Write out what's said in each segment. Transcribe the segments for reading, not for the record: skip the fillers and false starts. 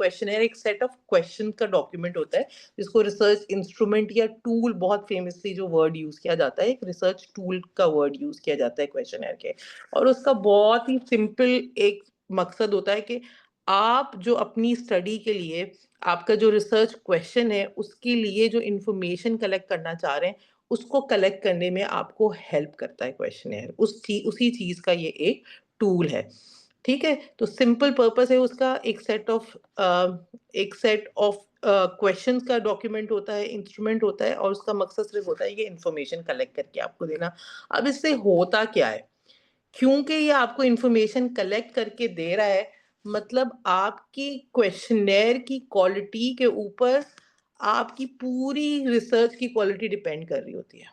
Questionnaire एक set of question का document होता है, जिसको रिसर्च इंस्ट्रूमेंट या टूल, बहुत फेमसली जो वर्ड यूज किया जाता है, एक रिसर्च टूल का वर्ड यूज किया जाता है क्वेश्चनेयर के। और उसका बहुत ही सिंपल एक मकसद होता है कि आप जो अपनी स्टडी के लिए, आपका जो रिसर्च क्वेश्चन है, उसके लिए जो इंफॉर्मेशन कलेक्ट करना चाह रहे हैं, उसको कलेक्ट करने में आपको हेल्प करता है क्वेश्चनेयर। उसी चीज का ये एक टूल है। ठीक है, तो सिंपल पर्पस है उसका, एक सेट ऑफ क्वेश्चंस का डॉक्यूमेंट होता है, इंस्ट्रूमेंट होता है, और उसका मकसद सिर्फ होता है ये इंफॉर्मेशन कलेक्ट करके आपको देना। अब इससे होता क्या है, क्योंकि ये आपको इंफॉर्मेशन कलेक्ट करके दे रहा है, मतलब आपकी क्वेश्चनेयर की क्वालिटी के ऊपर आपकी पूरी रिसर्च की क्वालिटी डिपेंड कर रही होती है,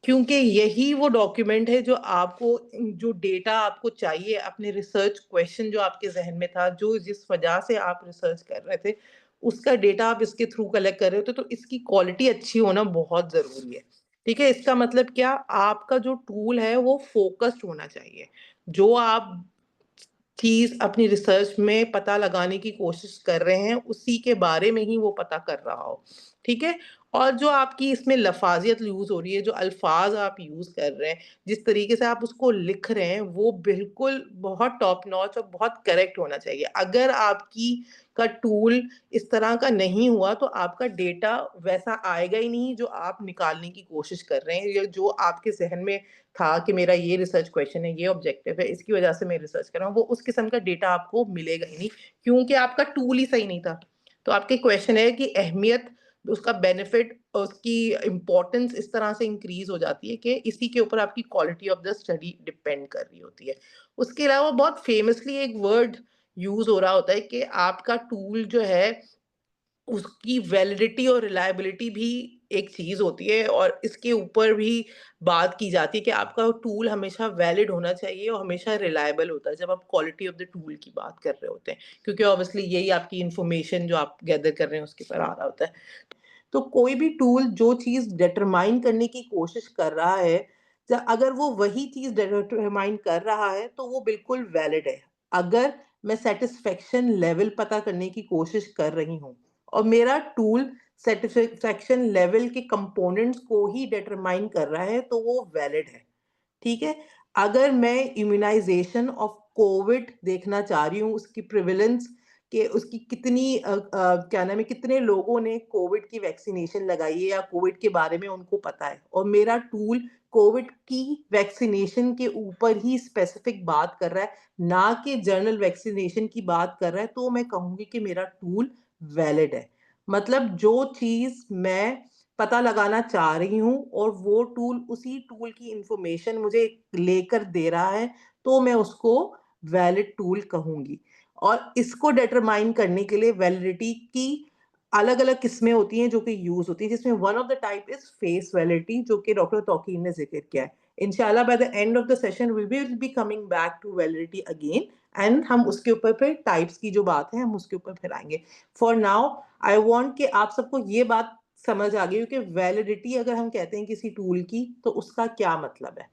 क्योंकि यही वो डॉक्यूमेंट है जो आपको, जो डेटा आपको चाहिए अपने रिसर्च क्वेश्चन जो आपके जहन में था, जो जिस वजह से आप रिसर्च कर रहे थे, उसका डेटा आप इसके थ्रू कलेक्ट कर रहे हो, तो इसकी क्वालिटी अच्छी होना बहुत जरूरी है। ठीक है, इसका मतलब क्या, आपका जो टूल है वो फोकस्ड होना चाहिए, जो आप चीज अपनी रिसर्च में पता लगाने की कोशिश कर रहे हैं उसी के बारे में ही वो पता कर रहा हो। ठीक है, और जो आपकी इसमें लफाजियत यूज हो रही है, जो अल्फाज आप यूज कर रहे हैं, जिस तरीके से आप उसको लिख रहे हैं, वो बिल्कुल बहुत टॉप नॉच और बहुत करेक्ट होना चाहिए। अगर आपकी का टूल इस तरह का नहीं हुआ तो आपका डेटा वैसा आएगा ही नहीं जो आप निकालने की कोशिश कर रहे हैं, या जो आपके जहन में था कि मेरा ये रिसर्च क्वेश्चन है, ये ऑब्जेक्टिव है, इसकी वजह से मैं रिसर्च कर रहा हूँ, वो उस किस्म का डेटा आपको मिलेगा ही नहीं, क्योंकि आपका टूल ही सही नहीं था। तो आपके क्वेश्चन है कि अहमियत, उसका बेनिफिट, उसकी इम्पोर्टेंस इस तरह से इंक्रीज हो जाती है कि इसी के ऊपर आपकी quality of the study depend कर रही होती है। उसके अलावा बहुत फेमसली एक वर्ड यूज हो रहा होता है कि आपका टूल जो है उसकी वैलिडिटी और रिलायबिलिटी भी एक चीज होती है, और इसके ऊपर भी बात की जाती है कि आपका टूल हमेशा वैलिड होना चाहिए और हमेशा रिलायबल होता है, जब आप क्वालिटी ऑफ द टूल की बात कर रहे होते हैं, क्योंकि ऑब्वियसली यही आपकी इंफॉर्मेशन जो आप गैदर कर रहे हैं उसके पर आ रहा होता है। तो कोई भी टूल जो चीज डिटरमाइन करने की कोशिश कर रहा है, अगर वो वही चीज डिटरमाइन कर रहा है तो वो बिल्कुल वैलिड है। अगर मैं सेटिस्फेक्शन लेवल पता करने की कोशिश कर रही हूँ और मेरा टूल सेटिस्फेक्शन लेवल के कंपोनेंट्स को ही डिटरमाइन कर रहा है, तो वो वैलिड है। ठीक है, अगर मैं इम्यूनाइजेशन ऑफ कोविड देखना चाह रही हूँ, उसकी प्रिविलेंस के, उसकी कितनी क्या नाम है, कितने लोगों ने कोविड की वैक्सीनेशन लगाई है या कोविड के बारे में उनको पता है, और मेरा टूल कोविड की वैक्सीनेशन के ऊपर ही स्पेसिफिक बात कर रहा है, ना कि जनरल वैक्सीनेशन की बात कर रहा है, तो मैं कहूंगी कि मेरा टूल वैलिड है। मतलब जो चीज मैं पता लगाना चाह रही हूँ और वो टूल उसी टूल की इंफॉर्मेशन मुझे लेकर दे रहा है, तो मैं उसको वैलिड टूल कहूंगी। और इसको डिटरमाइन करने के लिए वैलिडिटी की अलग अलग किस्में होती हैं जो कि यूज होती है, जिसमें one of the type is face validity, जो कि डॉक्टर तौकीर ने जिक्र किया है। इंशाल्लाह by the end of the session we will be coming back to validity again, and हम उसके ऊपर फिर टाइप्स की जो बात है हम उसके ऊपर फिर आएंगे। फॉर नाउ आई वांट कि आप सबको ये बात समझ आ गई कि वैलिडिटी अगर हम कहते हैं किसी टूल की तो उसका क्या मतलब है।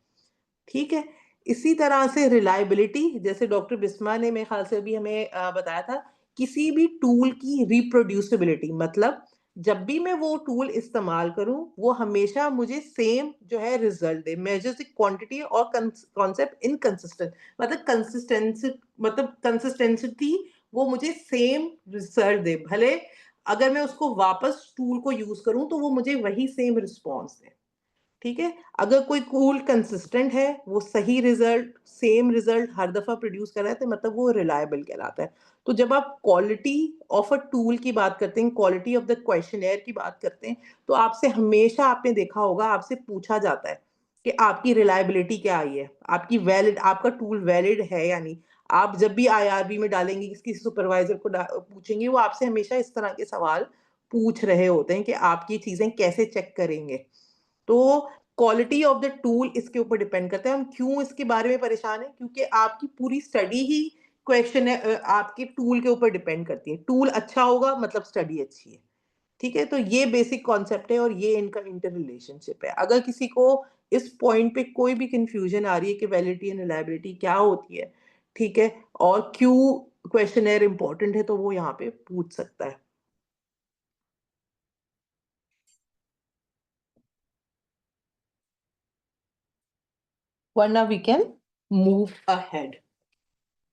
ठीक है, इसी तरह से रिलायबिलिटी, जैसे डॉक्टर बिस्मा ने मेरे ख्याल से अभी हमें बताया था, किसी भी टूल की रिप्रोड्यूसिबिलिटी, मतलब जब भी मैं वो टूल इस्तेमाल करूं वो हमेशा मुझे सेम जो है result they, measures the quantity और कॉन्सेप्ट इनकंसिस्टेंट, मतलब कंसिस्टेंसी, मतलब कंसिस्टेंसी वो मुझे सेम रिजल्ट दे, भले अगर मैं उसको वापस टूल को यूज करूं तो वो मुझे वही सेम रिस्पॉन्स दे। ठीक है, अगर कोई टूल कंसिस्टेंट है, वो सही रिजल्ट, सेम रिजल्ट हर दफा प्रोड्यूस कर रहा है, तो मतलब वो रिलायबल कहलाता है। तो जब आप क्वालिटी ऑफ अ टूल की बात करते हैं, क्वालिटी ऑफ द क्वेश्चनेयर की बात करते हैं, तो आपसे हमेशा, आपने देखा होगा, आपसे पूछा जाता है कि आपकी रिलायबिलिटी क्या आई है, आपकी वैलिड, आपका टूल वैलिड है या नहीं। आप जब भी आईआरबी में डालेंगे, किसी सुपरवाइजर को पूछेंगे, वो आपसे हमेशा इस तरह के सवाल पूछ रहे होते हैं कि आपकी चीजें कैसे चेक करेंगे। तो क्वालिटी ऑफ द टूल इसके ऊपर डिपेंड करता है। हम क्यों इसके बारे में परेशान हैं, क्योंकि आपकी पूरी स्टडी ही क्वेश्चन है, आपके टूल के ऊपर डिपेंड करती है। टूल अच्छा होगा मतलब स्टडी अच्छी है। ठीक है, तो ये बेसिक कॉन्सेप्ट है और ये इनका इंटर रिलेशनशिप है। अगर किसी को इस पॉइंट पे कोई भी कंफ्यूजन आ रही है कि वैलिडिटी एंड रिलायबिलिटी क्या होती है, ठीक है, और क्यों क्वेश्चनेयर इंपॉर्टेंट है तो वो यहाँ पे पूछ सकता है। वरना वी कैन मूव अहेड।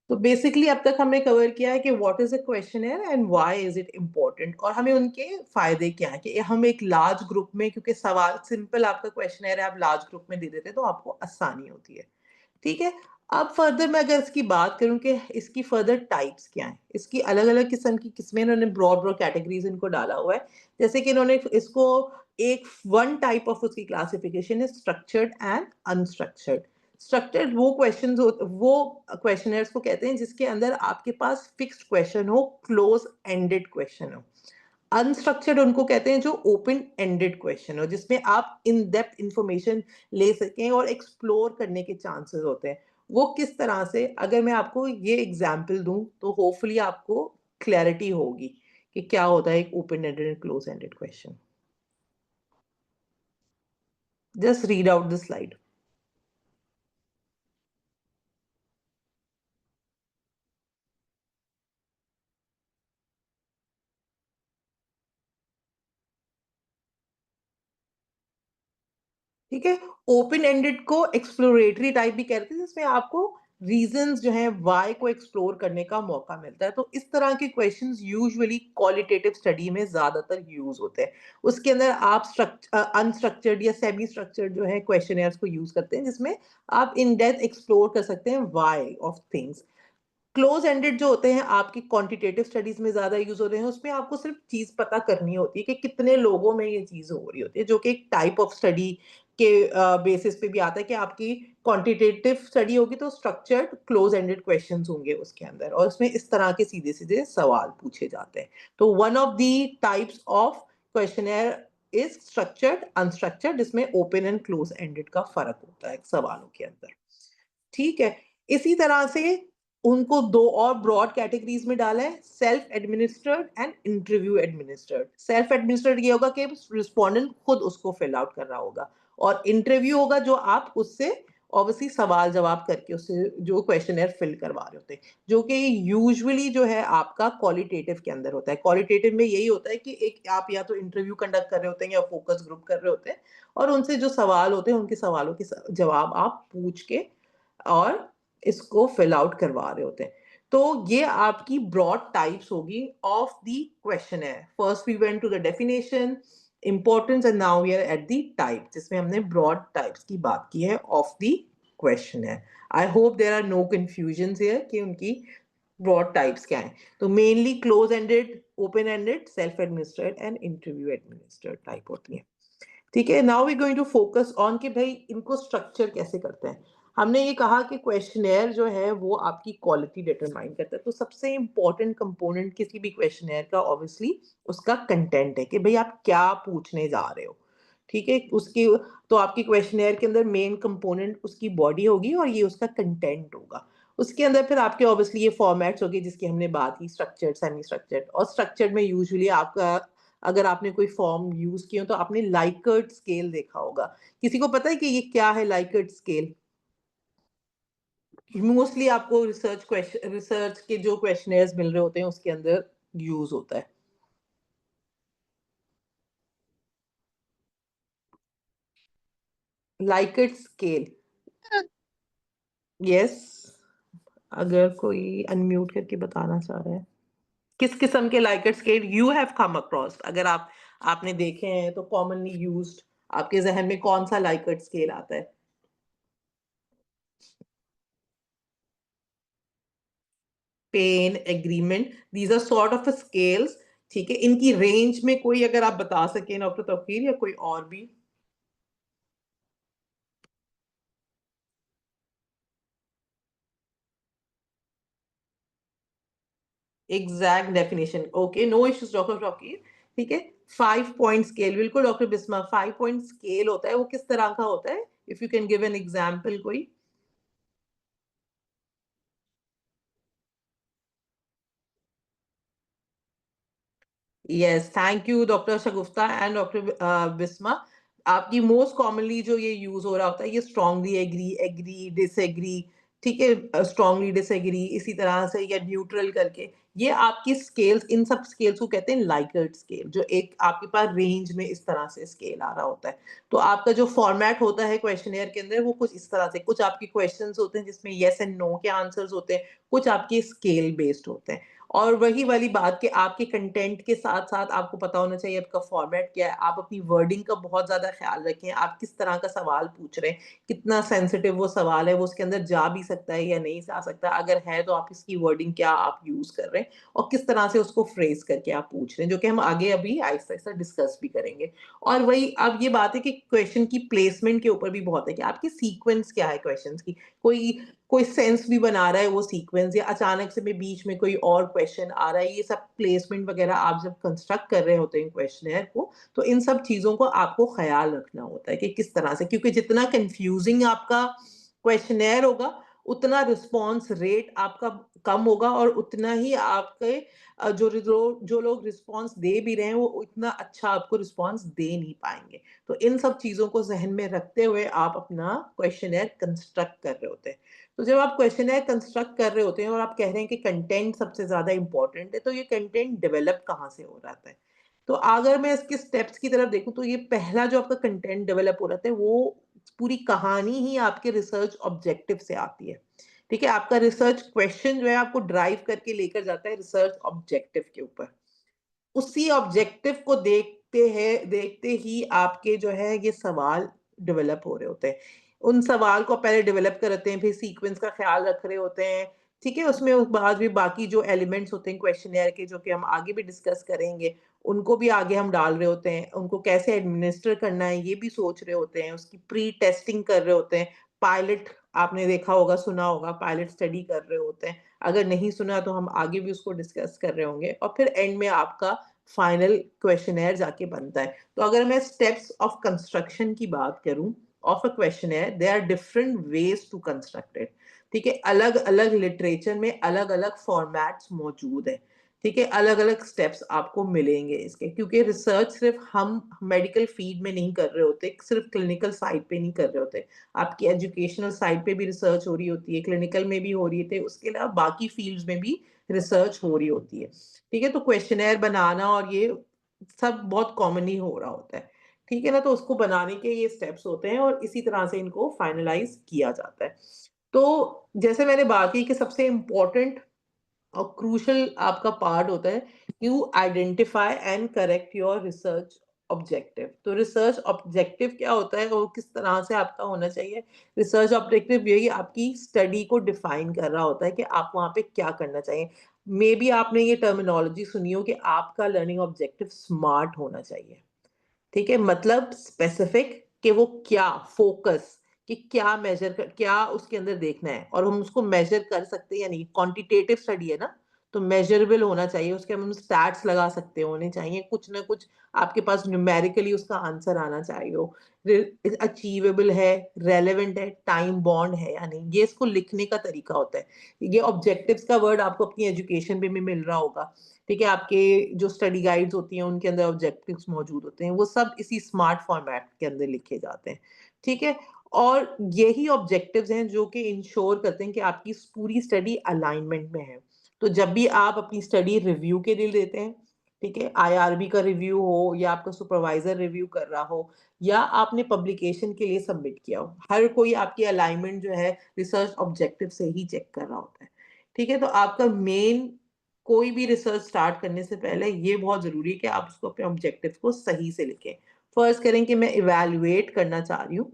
तो बेसिकली अब तक हमने कवर किया है कि what is a questionnaire and why is it important, और हमें उनके फायदे क्या है कि हम एक लार्ज ग्रुप में, क्योंकि सवाल सिंपल आपका क्वेश्चनेयर है, आप लार्ज ग्रुप में दे देते हैं तो आपको आसानी होती है। ठीक है। अब फर्दर मैं अगर इसकी बात करूं कि इसकी फर्दर टाइप्स क्या हैं, इसकी अलग अलग किस्म की किस्में इन्होंने ब्रॉड ब्रॉड कैटेगरीज इनको डाला हुआ है। जैसे कि इन्होंने इसको एक वन टाइप ऑफ उसकी क्लासिफिकेशन है स्ट्रक्चर्ड एंड अनस्ट्रक्चर्ड। स्ट्रक्चर्ड वो क्वेश्चनर्स को कहते हैं जिसके अंदर आपके पास फिक्स्ड क्वेश्चन हो, क्लोज एंडेड क्वेश्चन हो। अनस्ट्रक्चर्ड उनको कहते हैं जो ओपन एंडेड क्वेश्चन हो, जिसमें आप इन डेप्थ इंफॉर्मेशन ले सकें और एक्सप्लोर करने के चांसेस होते हैं। वो किस तरह से, अगर मैं आपको ये एग्जांपल दूं तो होपफुली आपको क्लैरिटी होगी कि क्या होता है एक open ended and close ended question. Just read out the slide. ठीक है। ओपन एंडेड को एक्सप्लोरेटरी टाइप भी कहते हैं, जिसमें आपको रीजंस जो है वाई को एक्सप्लोर करने का मौका मिलता है। तो इस तरह के क्वेश्चंस यूजुअली क्वालिटेटिव स्टडी में ज्यादातर यूज होते हैं। उसके अंदर आप अनस्ट्रक्चर्ड या सेमी स्ट्रक्चर्ड जो है क्वेश्चनर्स को यूज करते हैं, जिसमें आप इन डेप्थ एक्सप्लोर कर सकते हैं why of things. Close ended जो होते हैं आपकी क्वांटिटेटिव स्टडीज में ज्यादा यूज होते हैं, उसमें आपको सिर्फ चीज पता करनी होती है कि कितने लोगों में ये चीज हो रही होती है, जो कि एक टाइप ऑफ स्टडी के बेसिस पे भी आता है कि आपकी क्वांटिटेटिव स्टडी होगी तो स्ट्रक्चर्ड क्लोज एंडेड क्वेश्चंस होंगे उसके अंदर, और उसमें इस तरह के सीधे सीधे सवाल पूछे जाते हैं। तो one of the types of questionnaire is structured unstructured, जिसमें ओपन एंड क्लोज एंडेड का फर्क होता है सवालों के अंदर। ठीक है। इसी तरह से उनको दो और ब्रॉड कैटेगरीज में डाला है, self administered and interview administered. Self administered ये होगा कि रिस्पोंडेंट खुद उसको फिल आउट कर रहा होगा, और इंटरव्यू होगा जो आप उससे ऑब्वियसली सवाल जवाब करके उससे जो क्वेश्चनर फिल करवा रहे होते हैं, जो कि यूजुअली जो है आपका क्वालिटेटिव के अंदर होता है। क्वालिटेटिव में यही होता है कि एक आप या तो इंटरव्यू कंडक्ट कर रहे होते हैं या फोकस ग्रुप कर रहे होते हैं, और उनसे जो सवाल होते हैं उनके सवालों के जवाब आप पूछ के और इसको फिल आउट करवा रहे होते हैं। तो ये आपकी ब्रॉड टाइप्स होगी of the questionnaire. First we went to the definition, importance, and now we are at the type, जिसमें हमने ब्रॉड टाइप्स की बात की है of the questionnaire. I hope there are no confusions here कि उनकी broad types क्या हैं। तो mainly close ended, open ended, self administered and interview administered type होती है। ठीक है। Now we going to focus on कि भाई इनको स्ट्रक्चर कैसे करते हैं। हमने ये कहा कि क्वेश्चनेयर जो है वो आपकी क्वालिटी डिटरमाइन करता है, तो सबसे इंपॉर्टेंट कंपोनेंट किसी भी क्वेश्चनेयर का ऑब्वियसली उसका कंटेंट है कि भाई आप क्या पूछने जा रहे हो। ठीक है। उसकी तो आपकी क्वेश्चनेयर के अंदर मेन कंपोनेंट उसकी बॉडी होगी और ये उसका कंटेंट होगा। उसके अंदर फिर आपके ऑब्वियसली ये फॉर्मेट्स होगी जिसकी हमने बात की, स्ट्रक्चर्ड, सेमी स्ट्रक्चर्ड। और स्ट्रक्चर्ड में यूजुअली आपका, अगर आपने कोई फॉर्म यूज किया हो तो आपने लाइकर्ट स्केल देखा होगा। किसी को पता है कि ये क्या है लाइकर्ट स्केल? मोस्टली आपको रिसर्च के जो क्वेश्चनर्स मिल रहे होते हैं उसके अंदर यूज होता है। Likert scale. यस। अगर कोई अनम्यूट करके बताना चाह रहा है, किस किस्म के Likert scale you have come across, अगर आपने देखे हैं तो कॉमनली यूज्ड आपके जहन में कौन सा लाइकर्ट स्केल आता है? Pain, agreement, these are sort of scales. ठीक है। इनकी रेंज में कोई अगर आप बता सकें डॉक्टर तौकीर या कोई और भी? Exact definition, okay, no issues doctor Tauqeer. ठीक है। 5 पॉइंट स्केल, बिल्कुल डॉक्टर बिस्मा, 5 पॉइंट स्केल होता है। वो किस तरह का होता है, if you can give an example कोई? Yes, thank you doctor Shagufta and doctor Bisma. आपकी मोस्ट कॉमनली जो ये यूज हो रहा होता है, ये स्ट्रांगली एग्री, एग्री, डिसएग्री। ठीक है, स्ट्रांगली डिसएग्री इसी तरह से या न्यूट्रल करके, ये आपकी स्केल्स, इन सब स्केल्स को कहते हैं लाइकर्ट स्केल, जो एक आपके पास रेंज में इस तरह से स्केल आ रहा होता है। तो आपका जो फॉर्मेट होता है क्वेश्चनेयर के अंदर वो कुछ इस तरह से, कुछ आपके क्वेश्चंस होते हैं जिसमें येस एंड नो के आंसर्स होते हैं, कुछ आपके स्केल बेस्ड होते हैं। और वही वाली बात कि आपके कंटेंट के साथ-साथ आपको पता होना चाहिए आपका फॉर्मेट क्या है, आप अपनी वर्डिंग का बहुत ज़्यादा ख़्याल रखें, आप किस तरह का सवाल पूछ रहे हैं, कितना सेंसिटिव वो सवाल है, वो उसके अंदर जा भी सकता है या नहीं जा सकता, अगर है तो आप इसकी वर्डिंग क्या आप यूज़ कर रहे हैं और किस तरह से उसको फ्रेज़ करके आप पूछ रहे हैं, जो कि हम आगे अभी आहिस्ता-आहिस्ता डिस्कस भी करेंगे। और वही अब ये बात है कि क्वेश्चन की प्लेसमेंट के ऊपर भी बहुत है कि आपकी सीक्वेंस क्या है क्वेश्चंस की। कोई कोई सेंस भी बना रहा है वो सीक्वेंस, या अचानक से में बीच में कोई और क्वेश्चन आ रहा है, ये सब प्लेसमेंट वगैरह आप जब कंस्ट्रक्ट कर रहे होते हैं क्वेश्चनेयर को, तो इन सब चीज़ों को आपको ख़्याल रखना होता है कि किस तरह से, क्योंकि जितना कन्फ्यूज़िंग आपका क्वेश्चनेयर होगा, उतना रिस्पॉन्स रेट आपका कम होगा और उतना ही आपके जो लोग रिस्पॉन्स दे भी रहे हैं, वो उतना अच्छा आपको रिस्पॉन्स दे नहीं पाएँगे। तो इन सब चीज़ों को ज़हन में रखते हुए आप अपना क्वेश्चनेयर कंस्ट्रक्ट कर रहे होते हैं। तो जब आप क्वेश्चनेयर कंस्ट्रक्ट कर रहे होते हैं और आप कह रहे हैं कि कंटेंट सबसे ज़्यादा इम्पोर्टेंट है, तो ये कंटेंट डेवलप कहाँ से हो रहा है? तो अगर मैं इसके स्टेप्स की तरफ देखूँ, तो ये पहला जो आपका कंटेंट डेवलप हो रहा है, वो पूरी कहानी ही आपके रिसर्च ऑब्जेक्टिव से आती है। ठीक है? आपका रिसर्च क्वेश्चन जो है आपको ड्राइव करके लेकर जाता है रिसर्च ऑब्जेक्टिव के ऊपर। उसी ऑब्जेक्टिव को देखते ही आपके जो है ये सवाल डेवलप हो रहे होते हैं। उन सवाल को पहले डेवलप करते हैं, फिर सीक्वेंस का ख़्याल रख रहे होते हैं, ठीक है? उसमें उस बाद भी बाकी जो एलिमेंट्स होते हैं क्वेश्चनेयर के, जो कि हम आगे भी डिस्कस करेंगे, उनको भी आगे हम डाल रहे होते हैं। उनको कैसे एडमिनिस्टर करना है ये भी सोच रहे होते हैं, उसकी प्री टेस्टिंग कर रहे होते हैं। पायलट आपने देखा होगा, सुना होगा, पायलट स्टडी कर रहे होते हैं। अगर नहीं सुना तो हम आगे भी उसको डिस्कस कर रहे होंगे और फिर एंड में आपका फाइनल क्वेश्चनेयर जाके बनता है। तो अगर मैं स्टेप्स ऑफ कंस्ट्रक्शन की बात करूँ of a questionnaire, there are different ways to construct it. ठीक है? अलग-अलग लिटरेचर में अलग-अलग फॉर्मेट्स मौजूद हैं। ठीक है? अलग-अलग स्टेप्स आपको मिलेंगे इसके, क्योंकि रिसर्च सिर्फ़ हम मेडिकल फील्ड में नहीं कर रहे होते, सिर्फ़ क्लिनिकल साइड पे नहीं कर रहे होते। आपकी एजुकेशनल साइड पे भी रिसर्च हो रही होती है, क्लिनिकल में भी हो रही है, उसके अलावा बाकी फील्ड्स में भी रिसर्च हो रही होती है। ठीक है? तो क्वेश्चनेयर बनाना और ये सब बहुत कॉमनली हो रहा होता है। ठीक है ना? तो उसको बनाने के ये स्टेप्स होते हैं और इसी तरह से इनको फाइनलाइज़ किया जाता है। तो जैसे मैंने बात की कि सबसे इम्पोर्टेंट और क्रूशियल आपका पार्ट होता है, you identify and correct your research objective. तो रिसर्च ऑब्जेक्टिव क्या होता है और किस तरह से आपका होना चाहिए? रिसर्च ऑब्जेक्टिव यही आपकी स्टडी को डिफाइन कर रहा होता है कि आप वहाँ पे क्या करना चाहिए। मे बी आपने ये टर्मिनोलॉजी सुनी हो कि आपका लर्निंग ऑब्जेक्टिव स्मार्ट होना चाहिए। ठीक है? मतलब स्पेसिफिक कि वो क्या फ़ोकस, कि क्या मेज़र क क्या उसके अंदर देखना है और हम उसको मेज़र कर सकते हैं या नहीं। क्वांटिटेटिव स्टडी है ना, तो मेज़रेबल होना चाहिए, उसके हम स्टैट्स लगा सकते होने चाहिए, कुछ ना कुछ आपके पास न्यूमेरिकली उसका आंसर आना चाहिए हो। अचीवेबल है, रेलेवेंट है, टाइम बाउंड है या नहीं, ये इसको लिखने का तरीका होता है। ये ऑब्जेक्टिव्स का वर्ड आपको अपनी एजुकेशन में भी मिल रहा होगा। ठीक है? आपके जो स्टडी गाइड्स होती हैं, उनके अंदर ऑब्जेक्टिव्स मौजूद होते हैं, वो सब इसी स्मार्ट फॉर्मेट के अंदर लिखे जाते हैं, ठीक है? और यही ऑब्जेक्टिव्स हैं जो कि इंश्योर करते हैं कि आपकी पूरी स्टडी अलाइनमेंट में है। तो जब भी आप अपनी स्टडी रिव्यू के लिए देते हैं, ठीक है? आईआरबी का रिव्यू हो या आपका सुपरवाइज़र रिव्यू कर रहा हो या आपने पब्लिकेशन के लिए सबमिट किया हो, हर कोई आपकी अलाइनमेंट जो है रिसर्च ऑब्जेक्टिव से ही चेक कर रहा होता है, ठीक है? तो आपका मेन, कोई भी रिसर्च स्टार्ट करने से पहले ये बहुत ज़रूरी है कि आप उसको अपने ऑब्जेक्टिव को सही से लिखें। फर्स्ट करें कि मैं इवैल्यूएट करना चाह रही हूँ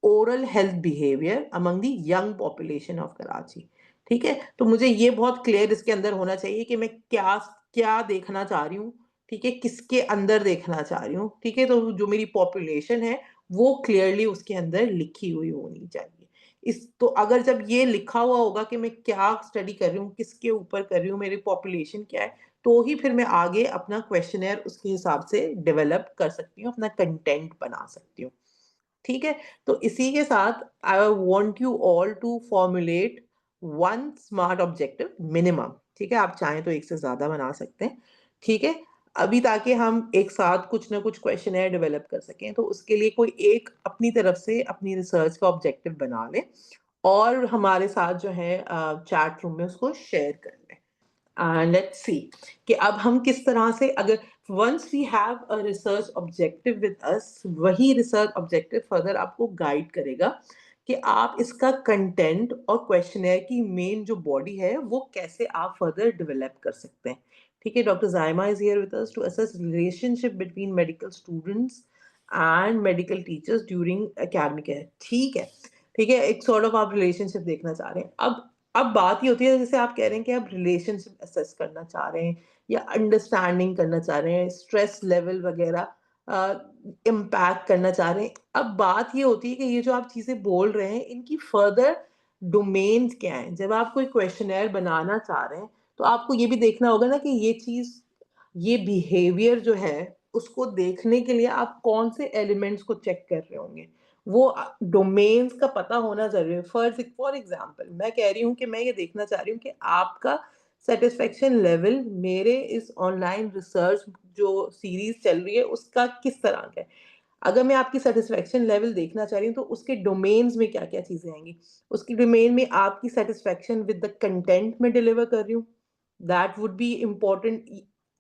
oral health behaviour among the young population of Karachi. ठीक है? तो मुझे ये बहुत क्लियर इसके अंदर होना चाहिए कि मैं क्या क्या देखना चाह रही हूँ, ठीक है? किसके अंदर देखना चाह रही हूँ, ठीक है? तो जो मेरी पॉपुलेशन है, वो क्लियरली उसके अंदर लिखी हुई होनी चाहिए। इस तो अगर जब ये लिखा हुआ होगा कि मैं क्या स्टडी कर रही हूँ, किसके ऊपर कर रही हूँ, मेरी पॉपुलेशन क्या है, तो ही फिर मैं आगे अपना क्वेश्चनेयर उसके हिसाब से डेवलप कर सकती हूँ, अपना कंटेंट बना सकती हूँ। ठीक है? तो इसी के साथ I want you all to formulate one smart objective minimum, ठीक है? आप चाहें तो एक से ज़्यादा बना सकते हैं, ठीक है? अभी ताकि हम एक साथ कुछ ना कुछ क्वेश्चनेयर डेवलप कर सकें, तो उसके लिए कोई एक अपनी तरफ से अपनी रिसर्च का ऑब्जेक्टिव बना लें और हमारे साथ जो है चैट रूम में उसको शेयर कर लें। लेट्स सी कि अब हम किस तरह से, अगर once we have a research objective with us, वही रिसर्च ऑब्जेक्टिव फर्दर आपको गाइड करेगा कि आप इसका कंटेंट और क्वेश्चनेयर की मेन जो बॉडी है वो कैसे आप फर्दर डेवलप कर सकते हैं। ठीक है, doctor Zaima is here with us to assess relationship between medical students and medical teachers during academic year. ठीक है, ठीक है, एक सॉर्ट ऑफ आप रिलेशनशिप देखना चाह रहे हैं। अब बात ये होती है, जैसे आप कह रहे हैं कि आप रिलेशनशिप असेस करना चाह रहे हैं या अंडरस्टैंडिंग करना चाह रहे हैं, स्ट्रेस लेवल वगैरह इम्पैक्ट करना चाह रहे हैं। अब बात ये होती है कि ये जो आप चीज़ें बोल रहे हैं, इनकी फर्दर डोमेन्स क्या हैं? जब आप कोई क्वेश्चनेयर बनाना चाह रहे हैं, तो आपको ये भी देखना होगा ना कि ये चीज़, ये बिहेवियर जो है, उसको देखने के लिए आप कौन से एलिमेंट्स को चेक कर रहे होंगे। वो डोमेन्स का पता होना ज़रूरी है। फॉर एग्ज़ाम्पल मैं कह रही हूँ कि मैं ये देखना चाह रही हूँ कि आपका सैटिस्फैक्शन लेवल मेरे इस ऑनलाइन रिसर्च जो सीरीज़ चल रही है, उसका किस तरह का है। अगर मैं आपकी सैटिस्फैक्शन लेवल देखना चाह रही हूँ, तो उसके डोमेन्स में क्या-क्या चीज़ें आएँगी? उसकी डोमेन में आपकी सैटिस्फैक्शन विद द कंटेंट मैं डिलीवर कर रही हूँ, दैट वुड बी इम्पोर्टेंट।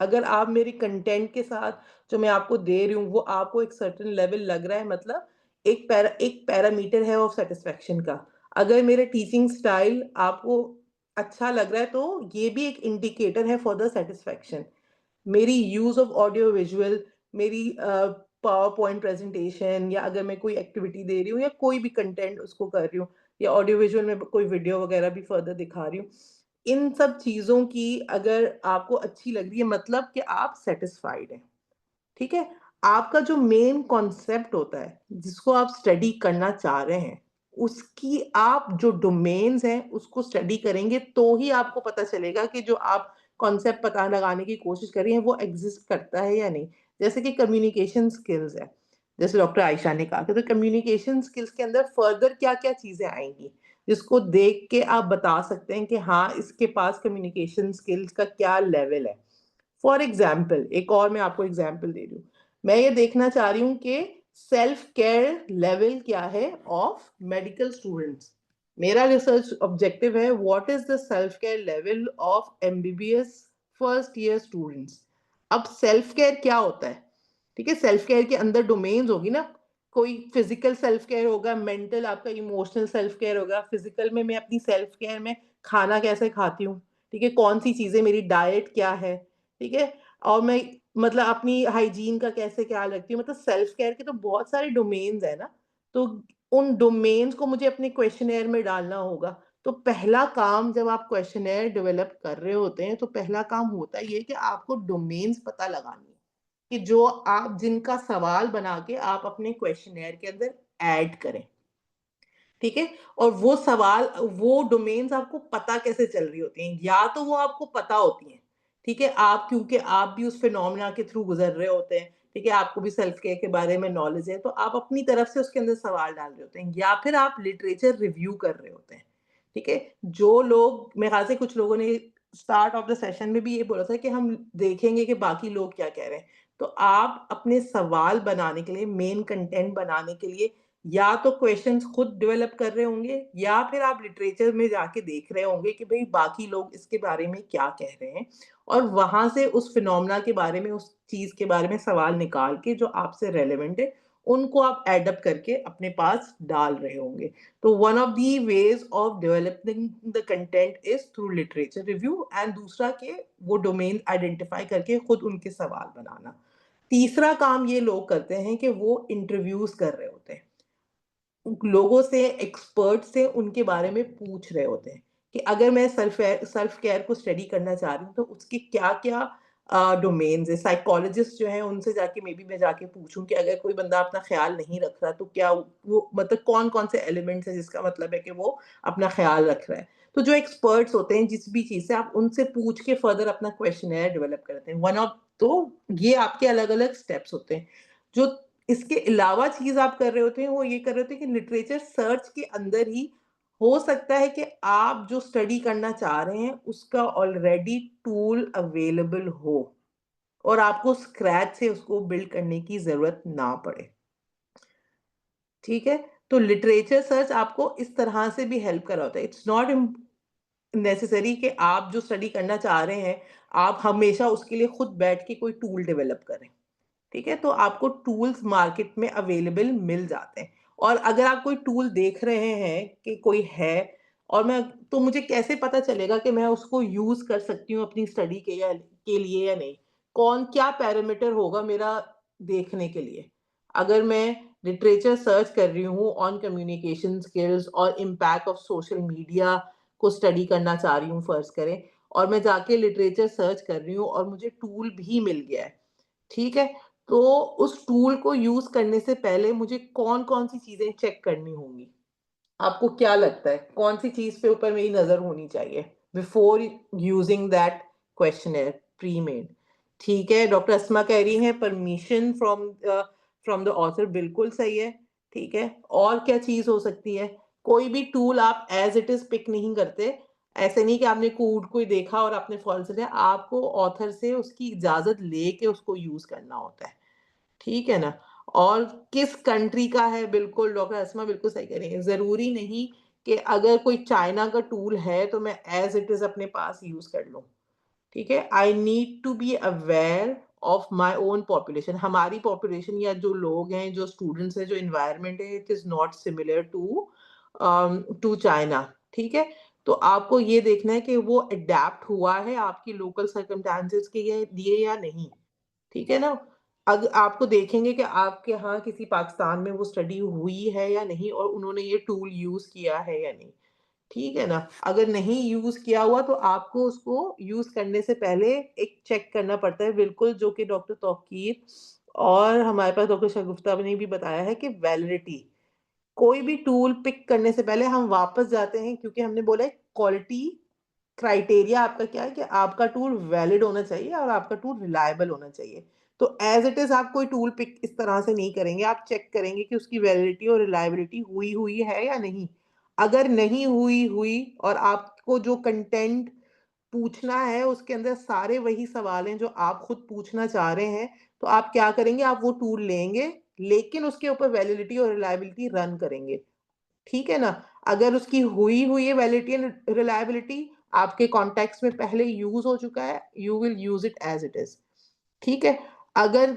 अगर आप मेरे कंटेंट के साथ जो मैं आपको दे रही हूँ, वो आपको एक सर्टेन लेवल लग रहा है, मतलब एक पैरामीटर है ऑफ सैटिस्फैक्शन का। अगर मेरा टीचिंग स्टाइल आपको अच्छा लग रहा है, तो ये भी एक इंडिकेटर है फॉर द सैटिस्फैक्शन। मेरी यूज़ ऑफ ऑडियो विजुअल, मेरी पावर पॉइंट प्रेज़ेंटेशन, या अगर मैं कोई एक्टिविटी दे रही हूँ या कोई भी कंटेंट उसको कर रही हूँ, या ऑडियो विजुअल में कोई वीडियो वगैरह भी फ़र्दर दिखा रही हूँ। इन सब चीज़ों की अगर आपको अच्छी लग रही है, मतलब कि आप सैटिस्फाइड हैं। ठीक है? आपका जो मेन कॉन्सेप्ट होता है, जिसको आप स्टडी करना चाह रहे हैं, उसकी आप जो डोमेन्स हैं, उसको स्टडी करेंगे, तो ही आपको पता चलेगा कि जो आप कॉन्सेप्ट पता लगाने की कोशिश कर रही हैं, वो एग्ज़िस्ट करता है या नहीं। जैसे कि कम्युनिकेशन स्किल्स है, जैसे डॉक्टर आयशा ने कहा कि तो कम्युनिकेशन स्किल्स के अंदर फर्दर क्या-क्या चीज़ें आएँगी, जिसको देख के आप बता सकते हैं कि हाँ, इसके पास कम्युनिकेशन स्किल्स का क्या लेवल है। फॉर एग्जाम्पल, एक और मैं आपको एग्जाम्पल दे रही हूँ। मैं ये देखना चाह रही हूँ कि सेल्फ केयर लेवल क्या है ऑफ मेडिकल स्टूडेंट्स। मेरा रिसर्च ऑब्जेक्टिव है, what is the self care level of MBBS first year students. अब सेल्फ केयर क्या होता है? ठीक है, सेल्फ केयर के अंदर डोमेन्स होगी ना, कोई फिजिकल सेल्फ केयर होगा, मेंटल आपका इमोशनल सेल्फ केयर होगा। फिजिकल में मैं अपनी सेल्फ केयर में खाना कैसे खाती हूँ, ठीक है, कौन सी चीजें, मेरी डाइट क्या है, ठीक है? और मैं मतलब अपनी हाइजीन का कैसे ख्याल रखती हूँ, मतलब सेल्फ केयर के तो बहुत सारे डोमेन्स हैं ना, तो उन डोमेन्स को मुझे अपने क्वेश्चनेयर में डालना होगा। तो पहला काम जब आप क्वेश्चनेयर डेवलप कर रहे होते हैं, तो पहला काम होता ये है कि आपको डोमेन्स पता लगानी है, कि जो आप जिनका सवाल बना के आप अपने क्वेश्चनेयर के अंदर ऐड करें। ठीक है? और वो सवाल, वो डोमेन्स आपको पता कैसे चल रही होती हैं? या तो वो आपको पता होती हैं, ठीक है? आप, क्योंकि आप भी उस फिनोमेना के थ्रू गुज़र रहे होते हैं, ठीक है? आपको भी सेल्फ केयर के बारे में नॉलेज है, तो आप अपनी तरफ से उसके अंदर सवाल डाल रहे होते हैं, या फिर आप लिटरेचर रिव्यू कर रहे होते हैं, ठीक है? जो लोग, मेरे ख़्याल से कुछ लोगों ने स्टार्ट ऑफ द सेशन में भी ये बोला था कि हम देखेंगे कि बाकी लोग क्या कह रहे हैं। तो आप अपने सवाल बनाने के लिए, मेन कंटेंट बनाने के लिए, या तो क्वेश्चंस खुद डेवलप कर रहे होंगे, या फिर आप लिटरेचर में जाके देख रहे होंगे कि भई बाकी लोग इसके बारे में क्या कह रहे हैं, और वहाँ से उस फिनोमेना के बारे में, उस चीज़ के बारे में सवाल निकाल के जो आपसे रेलेवेंट है, उनको आप एड अप करके अपने पास डाल रहे होंगे। तो one of the ways of developing the content is through literature review, and दूसरा कि वो डोमेन आइडेंटिफाई करके खुद उनके सवाल बनाना। तीसरा काम ये लोग करते हैं कि वो इंटरव्यूज़ कर रहे होते हैं। लोगों से, एक्सपर्ट से उनके बारे में पूछ रहे होते हैं कि अगर मैं सेल्फ केयर को स्टडी करना चाह रही हूँ, तो उसके क्या-क्या डोमेन्स है। साइकोलॉजिस्ट जो हैं, उनसे जाके मे बी मैं जाके पूछूँ कि अगर कोई बंदा अपना ख़्याल नहीं रख रहा, तो क्या वो, मतलब कौन-कौन से एलिमेंट्स हैं जिसका मतलब है कि वो अपना ख़्याल रख रहा है। तो जो एक्सपर्ट्स होते हैं जिस भी चीज़ से, आप उनसे पूछ के फर्दर अपना क्वेश्चनेयर डेवलप करते हैं। वन ऑफ, तो ये आपके अलग-अलग स्टेप्स होते हैं। जो इसके अलावा चीज़ आप कर रहे होते हैं, वो ये कर रहे होते हैं कि लिटरेचर सर्च के अंदर ही हो सकता है कि आप जो स्टडी करना चाह रहे हैं, उसका ऑलरेडी टूल अवेलेबल हो, और आपको स्क्रैच से उसको बिल्ड करने की ज़रूरत ना पड़े। ठीक है? तो लिटरेचर सर्च आपको इस तरह से भी हेल्प कर रहा होता है। इट्स नॉट नेसेसरी कि आप जो स्टडी करना चाह रहे हैं, आप हमेशा उसके लिए खुद बैठ के कोई टूल डेवलप करें। ठीक है? तो आपको टूल्स मार्केट में अवेलेबल मिल जाते हैं। और अगर आप कोई टूल देख रहे हैं कि कोई है और मैं तो मुझे कैसे पता चलेगा कि मैं उसको यूज़ कर सकती हूँ अपनी स्टडी के लिए या नहीं? क्या पैरामीटर होगा मेरा देखने के लिए? अगर मैं लिटरेचर सर्च कर रही हूँ ऑन कम्युनिकेशन स्किल्स और इम्पैक्ट ऑफ सोशल मीडिया को स्टडी करना चाह रही हूँ फ़र्ज़ करें, और मैं जाके लिटरेचर सर्च कर रही हूँ और मुझे टूल भी मिल गया है, ठीक है? तो उस टूल को यूज़ करने से पहले मुझे कौन-कौन सी चीज़ें चेक करनी होंगी? आपको क्या लगता है? कौन-सी चीज़ पे ऊपर मेरी नज़र होनी चाहिए before using that questionnaire pre-made? ठीक है, डॉक्टर अस्मा कह रही हैं परमिशन फ्रॉम द ऑथर, बिल्कुल सही है, ठीक है। और क्या चीज़ हो सकती है? कोई भी टूल आप एज़ इट इज़ पिक नहीं करते। ऐसे नहीं कि आपने कोड कोई देखा और आपने फॉलो से लिया, आपको ऑथर से उसकी इजाज़त लेके उसको यूज़ करना होता है। ठीक है ना? और किस कंट्री का है, बिल्कुल डॉक्टर अस्मा बिल्कुल सही कह रही हैं। ज़रूरी नहीं कि अगर कोई चाइना का टूल है तो मैं एज़ इट इज़ अपने पास यूज़ कर लूँ। ठीक है? I need to be aware of my own population. हमारी पॉपुलेशन या जो लोग हैं, जो स्टूडेंट्स हैं, जो एनवायरनमेंट है, it is not similar to China. ठीक है? तो आपको ये देखना है कि वो एडैप्ट हुआ है आपकी लोकल सर्कमस्टेंसेस के लिए या नहीं। ठीक है ना? आपको देखेंगे कि आपके यहाँ किसी पाकिस्तान में वो स्टडी हुई है या नहीं और उन्होंने ये टूल यूज़ किया है या नहीं, ठीक है ना? अगर नहीं यूज़ किया हुआ तो आपको उसको यूज़ करने से पहले एक चेक करना पड़ता है, बिल्कुल जो कि डॉक्टर तौकीर और हमारे पास डॉक्टर शगुफ्ता ने भी बताया है कि वैलिडिटी। कोई भी टूल पिक करने से पहले हम वापस जाते हैं, क्योंकि हमने बोला है क्वालिटी क्राइटेरिया आपका क्या है कि आपका टूल वैलिड होना चाहिए और आपका टूल रिलायबल होना चाहिए। तो एज़ इट इज़ आप कोई टूल पिक इस तरह से नहीं करेंगे, आप चेक करेंगे कि उसकी वैलिडिटी और रिलायबिलिटी हुई है या नहीं। अगर नहीं हुई और आपको जो कंटेंट पूछना है उसके अंदर सारे वही सवाल हैं जो आप खुद पूछना चाह रहे हैं, तो आप क्या करेंगे, आप वो टूल लेंगे, लेकिन उसके ऊपर वैलिडिटी और रिलायबिलिटी रन करेंगे। ठीक है ना? अगर उसकी हुई है वैलिडिटी एंड रिलायबिलिटी, आपके कॉन्टेक्स्ट में पहले यूज़ हो चुका है, you will use it as it is. ठीक है? अगर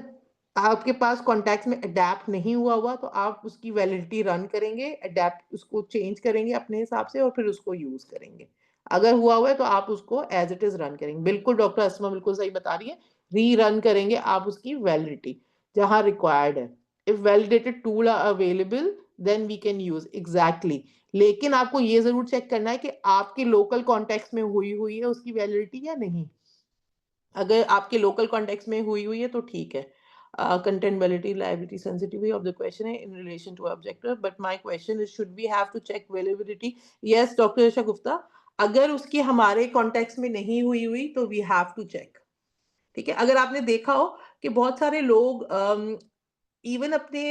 आपके पास कॉन्टेक्स्ट में अडैप्ट नहीं हुआ तो आप उसकी वैलिडिटी रन करेंगे, अडैप्ट उसको चेंज करेंगे अपने हिसाब से और फिर उसको यूज़ करेंगे। अगर हुआ है तो आप उसको एज़ इट इज़ रन करेंगे। बिल्कुल डॉक्टर अस्मा बिल्कुल सही बता रही हैं, री-रन करेंगे आप उसकी वैलिडिटी, जहाँ रिक्वायर्ड है। If validated tool are available then we can use exactly. लेकिन आपको ये ज़रूर चेक करना है कि आपके लोकल कॉन्टेक्स्ट में हुई है उसकी वैलिडिटी या नहीं। अगर आपके लोकल कॉन्टेक्स्ट में हुई है तो ठीक है। Content validity, liability, sensitivity of the question है in relation to objective, but my question is should we have to check validity? Yes doctor Isha Gupta, अगर उसकी हमारे कॉन्टेक्स्ट में नहीं हुई तो वी हैव टू चेक। ठीक है? अगर आपने देखा हो कि बहुत सारे लोग इवन अपने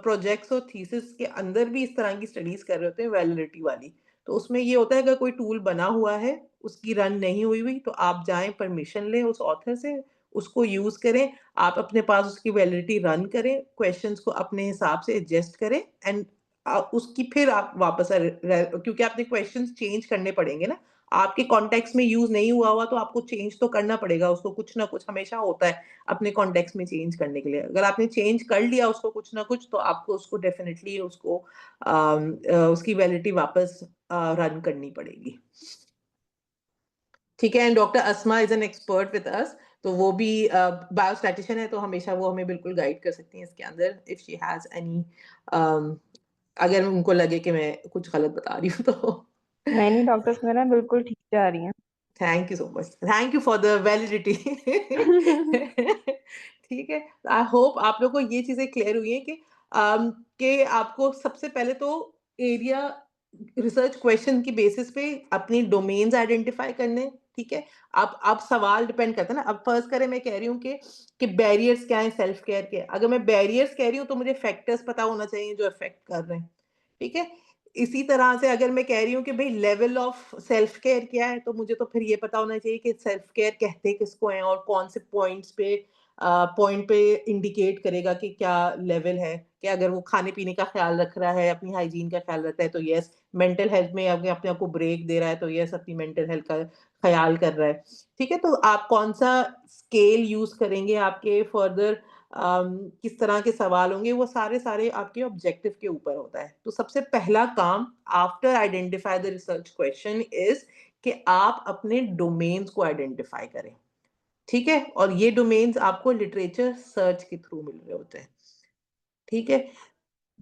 प्रोजेक्ट्स और थीसिस के अंदर भी इस तरह की स्टडीज़ कर रहे होते हैं वैलिडिटी वाली। तो उसमें ये होता है, अगर कोई टूल बना हुआ है, उसकी रन नहीं हुई, तो आप जाएँ परमिशन लें उस ऑथर से, उसको यूज़ करें, आप अपने पास उसकी वैलिडिटी रन करें, क्वेश्चंस को अपने हिसाब से एडजस्ट करें एंड उसकी फिर आप वापस क्योंकि आपने क्वेश्चंस चेंज करने पड़ेंगे ना। आपके कॉन्टेक्स्ट में यूज़ नहीं हुआ तो आपको चेंज तो करना पड़ेगा उसको, कुछ ना कुछ हमेशा होता है अपने कॉन्टेक्स्ट में चेंज करने के लिए। अगर आपने चेंज कर लिया उसको कुछ ना कुछ, तो आपको उसको डेफ़िनिटली उसकी वैलिडिटी वापस रन करनी पड़ेगी। ठीक है? And doctor Asma is an expert with us, तो वो भी बायोस्टैटिशियन है, तो हमेशा वो हमें बिल्कुल गाइड कर सकती हैं इसके अंदर इफ शी हैज़ एनी अम, अगर उनको लगे कि मैं कुछ गलत बता रही हूँ तो। नहीं डॉक्टर्स मेरा बिल्कुल ठीक जा रही हैं। Thank you so much. Thank you for the validity. ठीक है। आई होप आप लोगों को ये चीज़ें क्लियर हुई हैं कि आपको सबसे पहले तो एरिया रिसर्च क्वेश्चन की बेसिस पे अपनी डोमेन्स आइडेंटिफाई करने, ठीक है? अब सवाल डिपेंड करता है ना, अब फ़र्ज़ करें मैं कह रही हूँ कि बैरियर्स क्या हैं सेल्फ केयर के। अगर मैं बैरियर्स कह रही हूँ तो मुझे फैक्टर्स पता होना चाहिए जो अफ़ेक्ट कर रहे हैं, ठीक है? इसी तरह से अगर मैं कह रही हूँ कि भई लेवल ऑफ सेल्फ केयर क्या है, तो मुझे तो फिर ये पता होना चाहिए कि सेल्फ केयर कहते किसको हैं और कौन से पॉइंट्स पे पॉइंट पे इंडिकेट करेगा कि क्या लेवल है, कि अगर वो खाने-पीने का ख़्याल रख रहा है, अपनी हाइजीन का ख़्याल रखता है तो येस, मेंटल हेल्थ में अगर अपने आप को ब्रेक दे रहा है तो येस, अपनी मेंटल हेल्थ का ख़्याल कर रहा है। ठीक है? तो आप कौन-सा स्केल यूज़ करेंगे आपके फर्दर किस तरह के सवाल होंगे, वो सारे आपके ऑब्जेक्टिव के ऊपर होता है। तो सबसे पहला काम after identify the research question is कि आप अपने डोमेन्स को आइडेंटिफाई करें। ठीक है? और ये डोमेन्स आपको लिटरेचर सर्च के थ्रू मिल रहे होते हैं। ठीक है?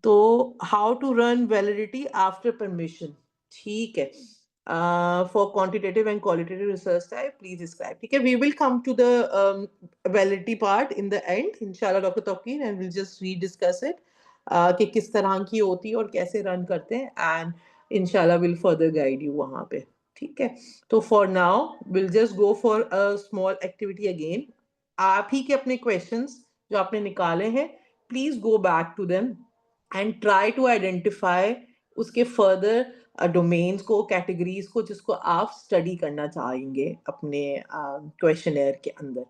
तो how to run validity after permission, ठीक है। For quantitative and qualitative research type please describe, ठीक है। We will come to the validity part in the end इंशाल्लाह doctor Tauqeer, and will just rediscuss it कि किस तरह की होती है और कैसे रन करते हैं, एंड इंशाल्लाह विल फर्दर गाइड यू वहां पे। ठीक है, तो for now will just go for a small activity again. आप ही के अपने क्वेश्चंस जो आपने निकाले हैं, please go back to them and try to identify उसके फर्दर डोमेन्स को, कैटेगरीज को जिसको आप स्टडी करना चाहेंगे अपने क्वेश्चनेयर के अंदर।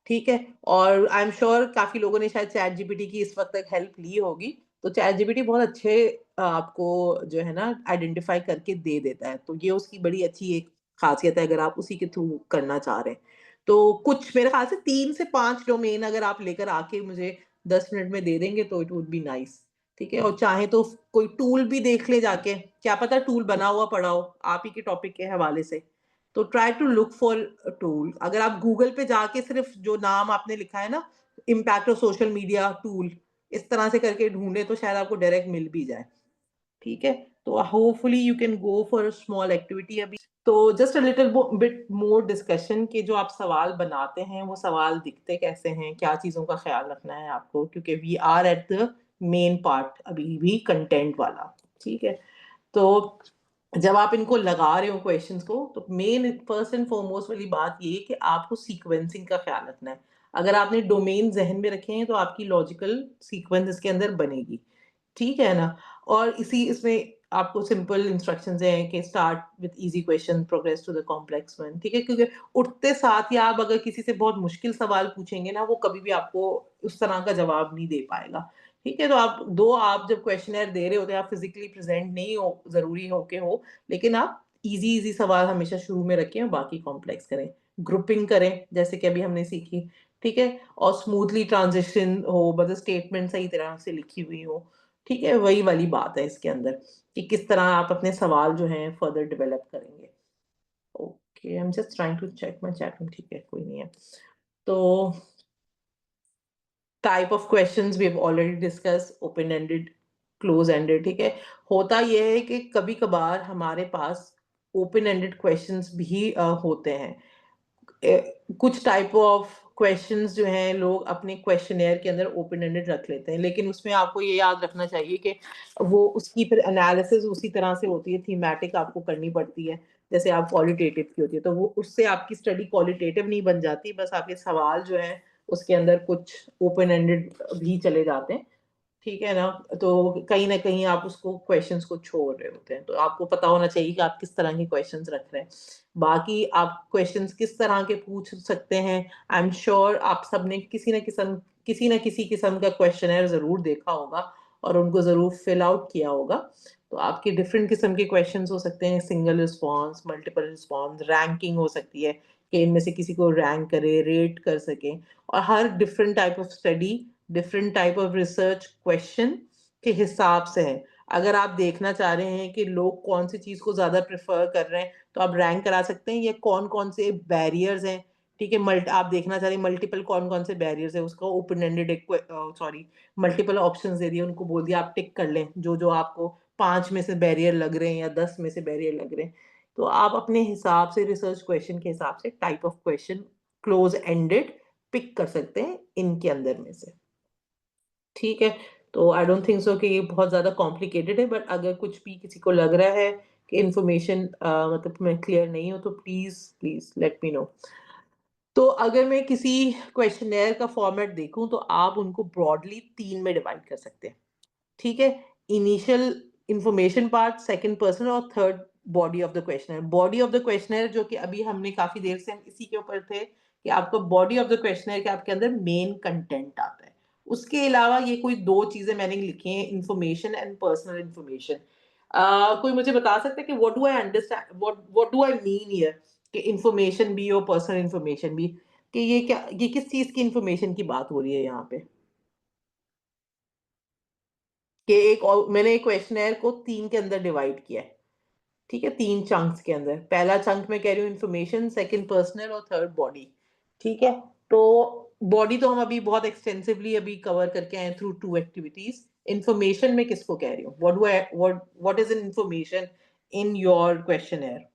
ठीक है, और आई एम श्योर काफी लोगों ने शायद चैट जीपीटी की इस वक्त तक हेल्प ली होगी, तो चैट जीपीटी बहुत अच्छे आपको जो है ना आइडेंटिफाई करके दे देता है, तो ये उसकी बड़ी अच्छी एक खासियत है अगर आप उसी के थ्रू करना चाह रहे हैं। तो कुछ मेरे ख्याल से 3 से 5 डोमेन अगर आप लेकर आके मुझे 10 मिनट में दे देंगे तो इट वुड बी नाइस। ठीक है, और चाहे तो कोई टूल भी देख ले जाके, क्या पता टूल बना हुआ पड़ा हो आप ही के टॉपिक के हवाले से। तो try to look for tool. अगर आप गूगल पे जाके सिर्फ जो नाम आपने लिखा है ना, impact of social media tool, इस तरह से करके ढूंढे तो शायद आपको डायरेक्ट मिल भी जाए। ठीक है, तो hopefully you can go for a small activity अभी। तो just a little bit more discussion कि जो आप सवाल बनाते हैं वो सवाल दिखते कैसे हैं, क्या चीज़ों का ख़्याल रखना है आपको, क्योंकि we are at the main part अभी भी कंटेंट वाला। ठीक है, तो जब आप इनको लगा रहे हो क्वेश्चंस को, तो मेन फर्स्ट एंड फॉरमोस्ट वाली बात ये है कि आपको सीक्वेंसिंग का ख़्याल रखना है। अगर आपने डोमेन ज़हन में रखे हैं तो आपकी लॉजिकल सीक्वेंस इसके अंदर बनेगी। ठीक है ना? और इसी इसमें आपको सिंपल इंस्ट्रक्शंस हैं कि start with easy question, progress to the complex one, ठीक है? क्योंकि उठते साथ ही आप अगर किसी से बहुत मुश्किल सवाल पूछेंगे ना, वो कभी भी आपको उस तरह का जवाब नहीं दे पाएगा। ठीक है? तो आप जब क्वेश्चनेयर दे रहे होते हैं, आप फिज़िकली प्रेज़ेंट नहीं हो, ज़रूरी हो के हो, लेकिन आप ईज़ी सवाल हमेशा शुरू में रखें और बाकी कॉम्प्लेक्स करें। ग्रुपिंग करें, जैसे कि अभी हमने सीखी, ठीक है? और स्मूथली ट्रांज़िशन हो, मतलब स्टेटमेंट सही तरह से लिखी हुई हो। ठीक है, वही वाली बात है इसके अंदर कि किस तरह आप अपने सवाल जो हैं फर्दर डेवलप करेंगे। Okay, I am just trying to check my chat room, ठीक है, कोई नहीं है। तो type of questions we have already discuss, open ended, close ended, ठीक है। होता ये है कि कभी-कभार हमारे पास ओपन एंडेड क्वेश्चंस भी होते हैं। कुछ टाइप ऑफ क्वेश्चंस जो हैं लोग अपने क्वेश्चनेयर के अंदर ओपन एंडेड रख लेते हैं, लेकिन उसमें आपको ये याद रखना चाहिए कि वो उसकी फिर एनालिसिस उसी तरह से होती है, थीमेटिक आपको करनी पड़ती है, जैसे आप क्वालिटेटिव की होती है, तो वो उससे आपकी स्टडी क्वालिटेटिव नहीं बन जाती, बस आपके सवाल जो हैं उसके अंदर कुछ ओपन एंडेड भी चले जाते हैं। ठीक है ना? तो कहीं न कहीं आप उसको क्वेश्चन्स को छोड़ रहे होते हैं, तो आपको पता होना चाहिए कि आप किस तरह के क्वेश्चन्स रख रहे हैं। बाकी आप क्वेश्चन्स किस तरह के पूछ सकते हैं, आई एम श्योर आप सबने किसी न किसी किस्म का क्वेश्चनेयर ज़रूर देखा होगा और उनको ज़रूर फिल आउट किया होगा। तो आपके डिफरेंट किस्म के क्वेश्चन्स हो सकते हैं, single response, multiple response, ranking हो सकती है कि इनमें से किसी को रैंक करें, रेट कर सकें, और हर different type of study, different type of research question के हिसाब से है। अगर आप देखना चाह रहे हैं कि लोग कौन-सी चीज़ को ज़्यादा प्रेफ़र कर रहे हैं, तो आप रैंक करा सकते हैं या कौन-कौन से बैरियर्स हैं, ठीक है? आप देखना चाह रहे हैं मल्टीपल कौन-कौन से बैरियर्स हैं, उसका ओपन एंडेड मल्टीपल ऑप्शंस दे दिए, उनको बोल दिया आप टिक कर लें, जो-जो आपको 5 में से बैरियर लग रहे हैं या 10 में से बैरियर लग रहे हैं। तो आप अपने हिसाब से रिसर्च क्वेश्चन के हिसाब से type of question close ended pick कर सकते हैं इनके अंदर में से। ठीक है, तो आई डोंट थिंक सो कि ये बहुत ज़्यादा कॉम्प्लिकेटेड है, बट अगर कुछ भी किसी को लग रहा है कि इन्फॉर्मेशन मतलब मैं क्लियर नहीं हूँ, तो प्लीज़ लेट मी नो। तो अगर मैं किसी क्वेश्चनेयर का फॉर्मेट देखूँ, तो आप उनको ब्रॉडली 3 में डिवाइड कर सकते हैं। ठीक है? Initial information part, second person और third body of the questioner. Body of the questioner जो कि अभी हमने काफ़ी देर से हम इसी के ऊपर थे कि आपका बॉडी ऑफ द क्वेश्चनर के आपके अंदर मेन कंटेंट आता है। उसके अलावा ये कोई 2 चीज़ें मैंने लिखी हैं, इन्फॉर्मेशन एंड पर्सनल इन्फॉर्मेशन। कोई मुझे बता सकता है कि what do I understand, what do I mean here कि इन्फॉर्मेशन भी और पर्सनल इन्फॉर्मेशन भी, कि ये किस चीज़ की इन्फॉर्मेशन की बात हो रही है यहाँ पे? कि एक और मैंने एक क्वेश्चनेयर को 3 के अंदर डिवाइड किया है, ठीक है? 3 चंक्स के अंदर। पहला चंक मैं कह रही हूँ इन्फॉर्मेशन, सेकंड पर्सनल और थर्ड बॉडी, ठीक है? तो बॉडी तो हम अभी बहुत एक्सटेंसिवली अभी कवर करके आए हैं थ्रू 2 एक्टिविटीज़। इन्फॉर्मेशन मैं किसको कह रही हूँ? What is an information in your questionnaire?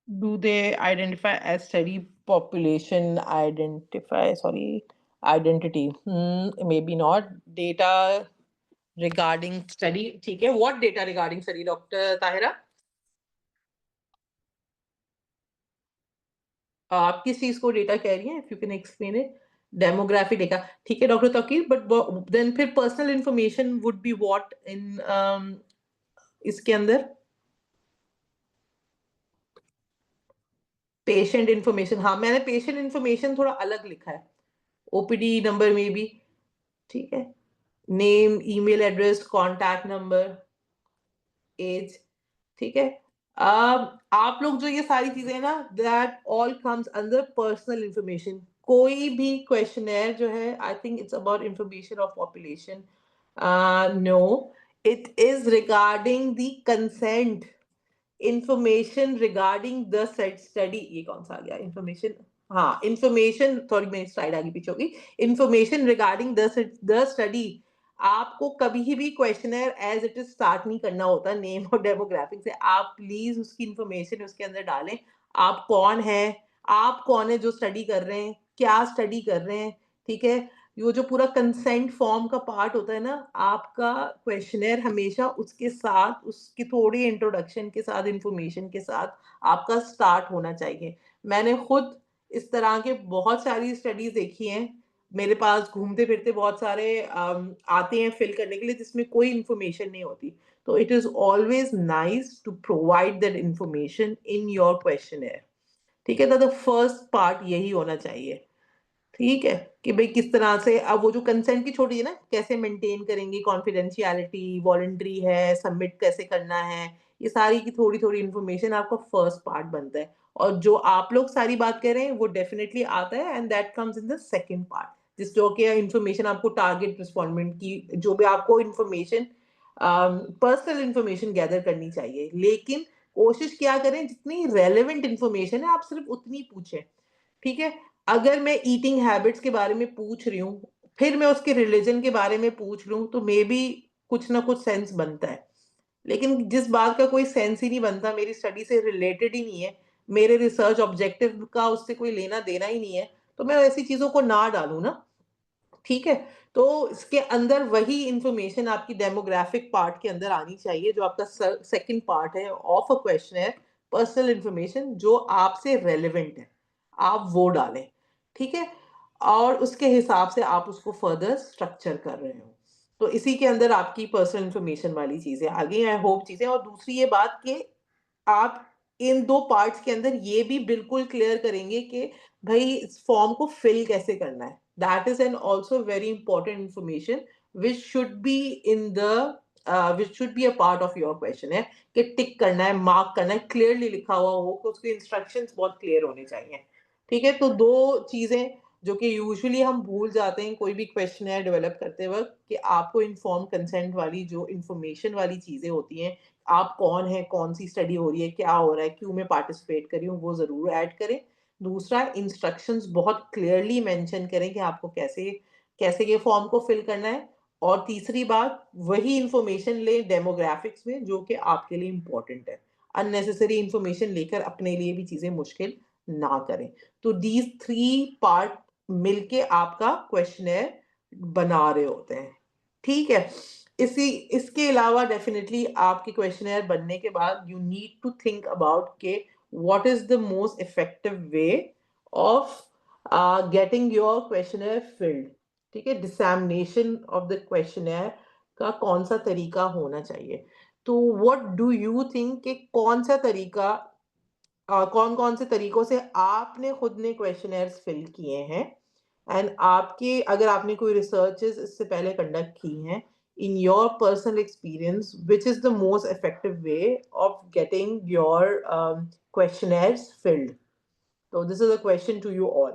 Do they identify as study population identity? Maybe not. Data regarding study, ठीक है? What data regarding study, Dr. Tahira? आप किस चीज़ को डेटा कह रही हैं? If you can explain it. Demography data, ठीक है डॉक्टर तौकीर, बट देन फिर personal information would be what in इसके अंदर? पेशेंट इन्फॉर्मेशन, हाँ, मैंने पेशेंट इन्फॉर्मेशन थोड़ा अलग लिखा है। ओपीडी नंबर में भी, ठीक है? Name, email address, contact number, age, ठीक है? आप लोग जो ये सारी चीज़ें हैं ना, that all comes under personal information. कोई भी क्वेश्चनेयर जो है, I think it's about information of population. No, it is regarding the consent, information regarding the set study. ये कौन सा आ गया इंफॉर्मेशन? हाँ, इंफॉर्मेशन, थोड़ी मेरी स्लाइड आगे पीछे होगी। Information regarding the study. आपको कभी भी questionnaire as it is start नहीं करना होता नेम और डेमोग्राफिक से। आप प्लीज उसकी इंफॉर्मेशन उसके अंदर डालें। आप कौन है, आप कौन है जो स्टडी कर रहे हैं, क्या स्टडी कर रहे हैं, ठीक है? ये जो पूरा कंसेंट फॉर्म का पार्ट होता है ना, आपका क्वेश्चनेयर हमेशा उसके साथ, उसकी थोड़ी इंट्रोडक्शन के साथ, इंफॉर्मेशन के साथ आपका स्टार्ट होना चाहिए। मैंने खुद इस तरह के बहुत सारी स्टडीज देखी हैं। मेरे पास घूमते फिरते बहुत सारे आते हैं फिल करने के लिए जिसमें कोई इंफॉर्मेशन नहीं होती। तो it is always nice to provide that information in your questionnaire, ठीक है? तो द फर्स्ट पार्ट यही होना चाहिए, ठीक है? कि भई किस तरह से अब वो जो कंसेंट की छोड़ी है ना, कैसे मेंटेन करेंगे कॉन्फिडेंशियलिटी, वॉलंटरी है, सबमिट कैसे करना है, ये सारी की थोड़ी-थोड़ी इन्फॉर्मेशन आपका फर्स्ट पार्ट बनता है। और जो आप लोग सारी बात कर रहे हैं वो डेफिनिटली आता है, and that comes in the second part, जिस जो कि इन्फॉर्मेशन आपको टारगेट रिस्पोंडेंट की, जो भी आपको इन्फॉर्मेशन पर्सनल इन्फॉर्मेशन गैदर करनी चाहिए। लेकिन कोशिश क्या करें, जितनी रेलेवेंट इन्फॉर्मेशन है आप सिर्फ उतनी पूछें, ठीक है? अगर मैं ईटिंग हैबिट्स के बारे में पूछ रही हूँ, फिर मैं उसके रिलिजन के बारे में पूछ लूँ, तो मेबी कुछ ना कुछ सेंस बनता है। लेकिन जिस बात का कोई सेंस ही नहीं बनता, मेरी स्टडी से रिलेटेड ही नहीं है, मेरे रिसर्च ऑब्जेक्टिव का उससे कोई लेना-देना ही नहीं है, तो मैं ऐसी चीज़ों को ना डालूँ ना। ठीक है? तो इसके अंदर वही इन्फॉर्मेशन आपकी डेमोग्राफिक पार्ट के अंदर आनी चाहिए, जो आपका सेकंड पार्ट है of a questionnaire, personal information जो आपसे रेलेवेंट है, आप वो डालें, ठीक है? और उसके हिसाब से आप उसको फर्दर स्ट्रक्चर कर रहे हो। तो इसी के अंदर आपकी पर्सनल इन्फॉर्मेशन वाली चीज़ें आ गई, आई होप चीज़ें। और दूसरी ये बात कि आप इन 2 पार्ट्स के अंदर ये भी बिल्कुल क्लियर करेंगे कि भई इस फॉर्म को फिल कैसे करना है। That is an also very important information which should be in the which should be a part of your questionnaire, कि टिक करना है, मार्क करना है, क्लियरली लिखा हुआ हो, कि उसके इंस्ट्रक्शंस बहुत क्लियर होने चाहिए। ठीक है? तो 2 चीज़ें जो कि यूजुअली हम भूल जाते हैं कोई भी क्वेश्चनेयर डेवलप करते वक़्त, कि आपको इन्फॉर्म्ड कंसेंट वाली जो इन्फॉर्मेशन वाली चीज़ें होती हैं, आप कौन हैं, कौन-सी स्टडी हो रही है, क्या हो रहा है, क्यों मैं पार्टिसिपेट कर रही हूँ, वो ज़रूर ऐड करें। दूसरा, इंस्ट्रक्शंस बहुत क्लियरली मेंशन करें कि आपको कैसे कैसे ये फॉर्म को फिल करना है। और तीसरी बात, वही इन्फॉर्मेशन लें डेमोग्राफिक्स में जो कि आपके लिए इम्पोर्टेंट है। अननेसेसरी इन्फॉर्मेशन लेकर अपने लिए भी चीज़ें मुश्किल ना करें। तो दीज़ 3 पार्ट मिलके आपका क्वेश्चनेयर बना रहे होते हैं। ठीक है? इसके अलावा डेफिनिटली आपके क्वेश्चनेयर बनने के बाद you need to think about के what is the most effective way of getting your questionnaire filled. ठीक है, डिसैमिनेशन ऑफ द क्वेश्चनेयर का कौन सा तरीका होना चाहिए। तो व्हाट डू यू थिंक कि कौन सा तरीका, कौन कौन से तरीकों से आपने खुद ने क्वेश्चनेयर्स फिल किए हैं, एंड आपके अगर आपने कोई रिसर्चेस इससे पहले कंडक्ट की हैं, in your personal experience which is the most effective way of getting your questionnaires filled. तो this is a question to you all.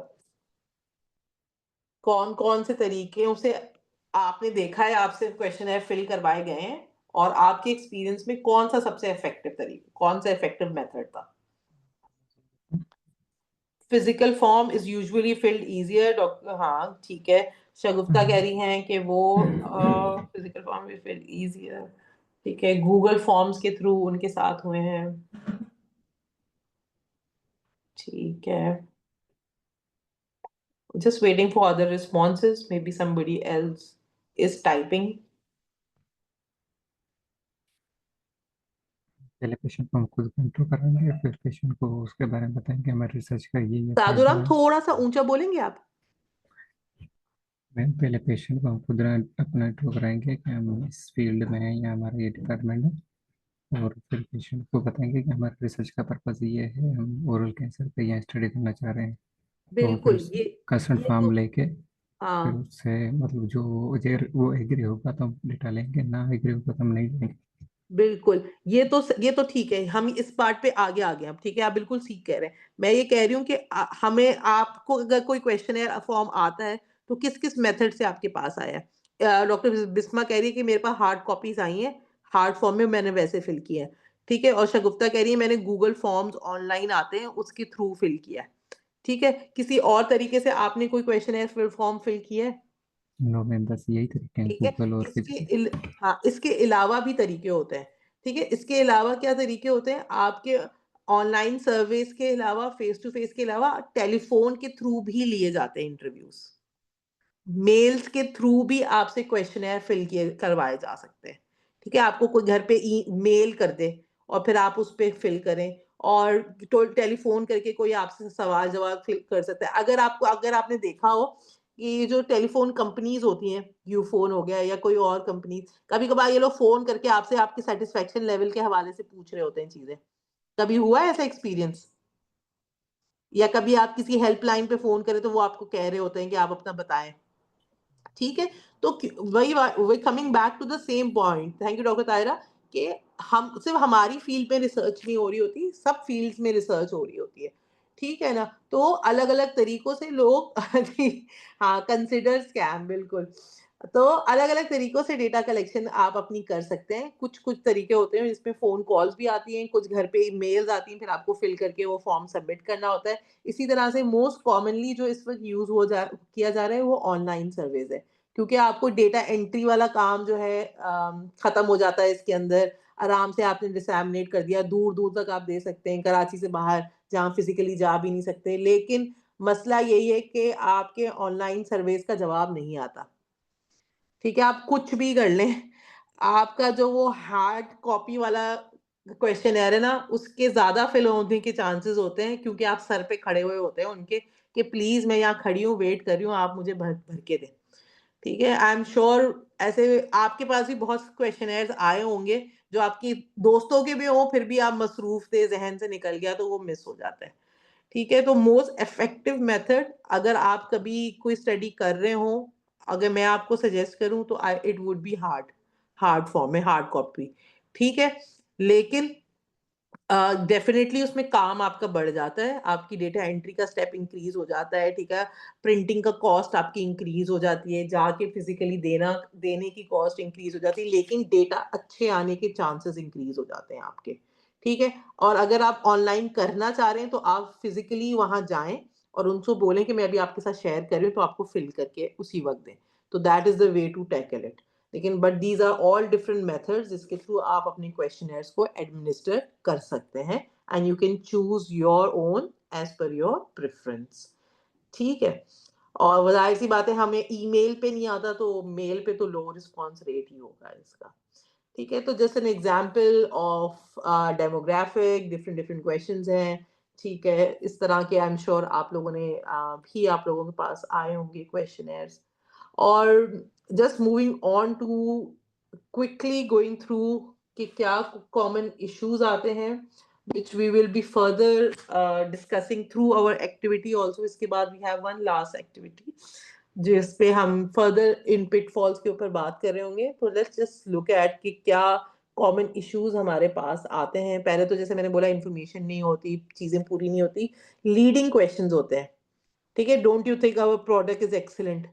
कौन कौन से तरीके से आपने देखा है, आपसे क्वेश्चनेयर फिल करवाए गए हैं, और आपके एक्सपीरियंस में कौन सा सबसे इफेक्टिव तरीका, कौन सा इफेक्टिव मेथड था। Physical form is usually field easier, doctor, हाँ ठीक है। शगुफ्ता कह रही हैं कि वो फिजिकल फॉर्म भी फिल्ड इजियर। ठीक है, गूगल फॉर्म्स के थ्रू उनके साथ हुए हैं। ठीक है, just waiting for other responses, maybe somebody else is typing। पहले पेशेंट को हम खुद कंट्रोल कराएंगे, फिर पेशेंट को उसके बारे में बताएंगे हमारे रिसर्च का ये फायदा साधुराम है। थोड़ा सा ऊंचा बोलेंगे आप। मैम पहले पेशेंट को हम खुद अपना इंट्रो कराएंगे कि हम इस फील्ड में हैं या हमारा ये डिपार्टमेंट है, और फिर पेशेंट को बताएंगे कि हमारे रिसर्च का पर्पस ये है, हम ओरल कैंसर पे यहाँ स्टडी करना चाह रहे हैं। तो फिर बिल्कुल, कंसर्न ये फॉर्म तो, लेके फिर हाँ उससे मतलब जो अगर वो एग्री होगा तो हम डेटा लेंगे, ना एग्री होगा तो हम नहीं लेंगे। बिल्कुल, ये तो ठीक है, हम इस पार्ट पे आगे आ गए अब। ठीक है, आप बिल्कुल ठीक कह रहे हैं। मैं ये कह रही हूँ कि हमें, आपको अगर कोई क्वेश्चनेयर फॉर्म आता है तो किस किस मेथड से आपके पास आया है। डॉक्टर बिस्मा कह रही है कि मेरे पास हार्ड कॉपीज आई हैं, हार्ड फॉर्म में मैंने वैसे फिल किया है। ठीक है, और शगुफ्ता कह रही है मैंने गूगल फॉर्म्स ऑनलाइन आते हैं उसके थ्रू फिल किया है। ठीक है, किसी और तरीके से आपने कोई क्वेश्चनेयर फॉर्म फिल किया है। नो मैम, बस यही तरीके हैं, ठीक है, गूगल और इसके फिजिकल। हाँ, इसके अलावा भी तरीके होते हैं। ठीक है, इसके अलावा क्या तरीके होते हैं आपके, ऑनलाइन सर्विस के अलावा, फेस टू फेस के अलावा टेलीफोन के थ्रू भी लिए जाते हैं इंटरव्यूज। मेल्स के थ्रू भी आपसे क्वेश्चनेयर फिल किए करवाए जा सकते हैं। ठीक है, आपको कोई घर पे मेल कर दे और फिर आप उस पे फिल करें, और टेलीफोन करके कोई आपसे सवाल जवाब फिल कर सकता है। अगर आपने देखा हो कि ये जो टेलीफोन कंपनीज होती हैं, यूफोन हो गया या कोई और कंपनी, कभी कभार ये लोग फोन करके आपसे आपके सेटिस्फेक्शन लेवल के हवाले से पूछ रहे होते हैं चीजें। कभी हुआ है ऐसा एक्सपीरियंस, या कभी आप किसी हेल्पलाइन पे फोन करें तो वो आपको कह रहे होते हैं कि आप अपना बताएं। ठीक है, तो वही coming back to the same point, thank you doctor Taira, कि हम सिर्फ हमारी फील्ड में रिसर्च नहीं हो रही होती, सब फील्ड्स में रिसर्च हो रही होती है। ठीक है ना, तो अलग अलग तरीकों से लोग हाँ, कंसिडर स्कैम, बिल्कुल। तो अलग अलग तरीकों से डेटा कलेक्शन आप अपनी कर सकते हैं। कुछ कुछ तरीके होते हैं जिसमें फोन कॉल्स भी आती हैं, कुछ घर पे मेल्स आती हैं, फिर आपको फिल करके वो फॉर्म सबमिट करना होता है। इसी तरह से मोस्ट कॉमनली जो इस वक्त यूज किया जा रहा है वो ऑनलाइन सर्विस है, क्योंकि आपको डेटा एंट्री वाला काम जो है खत्म हो जाता है इसके अंदर। आराम से आपने डिसैमिनेट कर दिया, दूर दूर तक आप दे सकते हैं, कराची से बाहर जहाँ फिजिकली जा भी नहीं सकते। लेकिन मसला यही है कि आपके ऑनलाइन सर्विस का जवाब नहीं आता। ठीक है, आप कुछ भी कर लें, आपका जो वो हार्ड कॉपी वाला क्वेश्चनेयर है ना, उसके ज़्यादा फिल होने के चांसेस होते हैं, क्योंकि आप सर पे खड़े हुए होते हैं उनके, कि प्लीज़ मैं यहाँ खड़ी हूँ, वेट कर रही हूँ, आप मुझे भर भर के दें। ठीक है, आई एम श्योर ऐसे आपके पास भी बहुत क्वेश्चनेयर्स आए होंगे, जो आपकी दोस्तों के भी हों, फिर भी आप मसरूफ थे, ज़हन से निकल गया तो वो मिस हो जाता है। ठीक है, तो मोस्ट इफेक्टिव मेथड, अगर आप कभी कोई स्टडी कर रहे हो, अगर मैं आपको सजेस्ट करूं तो I it would be hard form में, हार्ड कॉपी। ठीक है, लेकिन डेफिनेटली उसमें काम आपका बढ़ जाता है, आपकी डेटा एंट्री का स्टेप इंक्रीज हो जाता है। ठीक है, प्रिंटिंग का कॉस्ट आपकी इंक्रीज हो जाती है, जाके फिजिकली देने की कॉस्ट इंक्रीज हो जाती है, लेकिन डेटा अच्छे आने के चांसेस इंक्रीज हो जाते हैं आपके। ठीक है, और अगर आप ऑनलाइन करना चाह रहे हैं तो आप फिजिकली वहां जाएं और उनसे बोलें कि मैं अभी आपके साथ शेयर कर रही हूँ, तो आपको फिल करके उसी वक्त दें। तो that is the way to tackle it. लेकिन but these are all different methods जिसके थ्रू आप अपने क्वेश्चनर्स को एडमिनिस्टर कर सकते हैं, and you can choose your own as per your preference. ठीक है, और जाहिर सी बात है, हमें ईमेल पे नहीं आता तो मेल पे तो लो रिस्पॉन्स रेट ही होगा इसका। ठीक है, तो just an example of demographic, different different questions हैं, ठीक है, इस तरह के आई एम श्योर आप लोगों ने भी आप लोगों के पास आए होंगे क्वेश्चनेयर्स। और just moving on to quickly going through कि क्या कॉमन इश्यूज आते हैं which we will be further discussing through our activity also। इसके बाद we have one last activity जिस पे हम further in pitfalls के ऊपर बात कर रहे होंगे। तो let's just look at कि क्या कॉमन इश्यूज हमारे पास आते हैं। पहले तो जैसे मैंने बोला इंफॉर्मेशन नहीं होती, चीजें पूरी नहीं होती, लीडिंग क्वेश्चंस होते हैं। ठीक है, don't you think our product is excellent.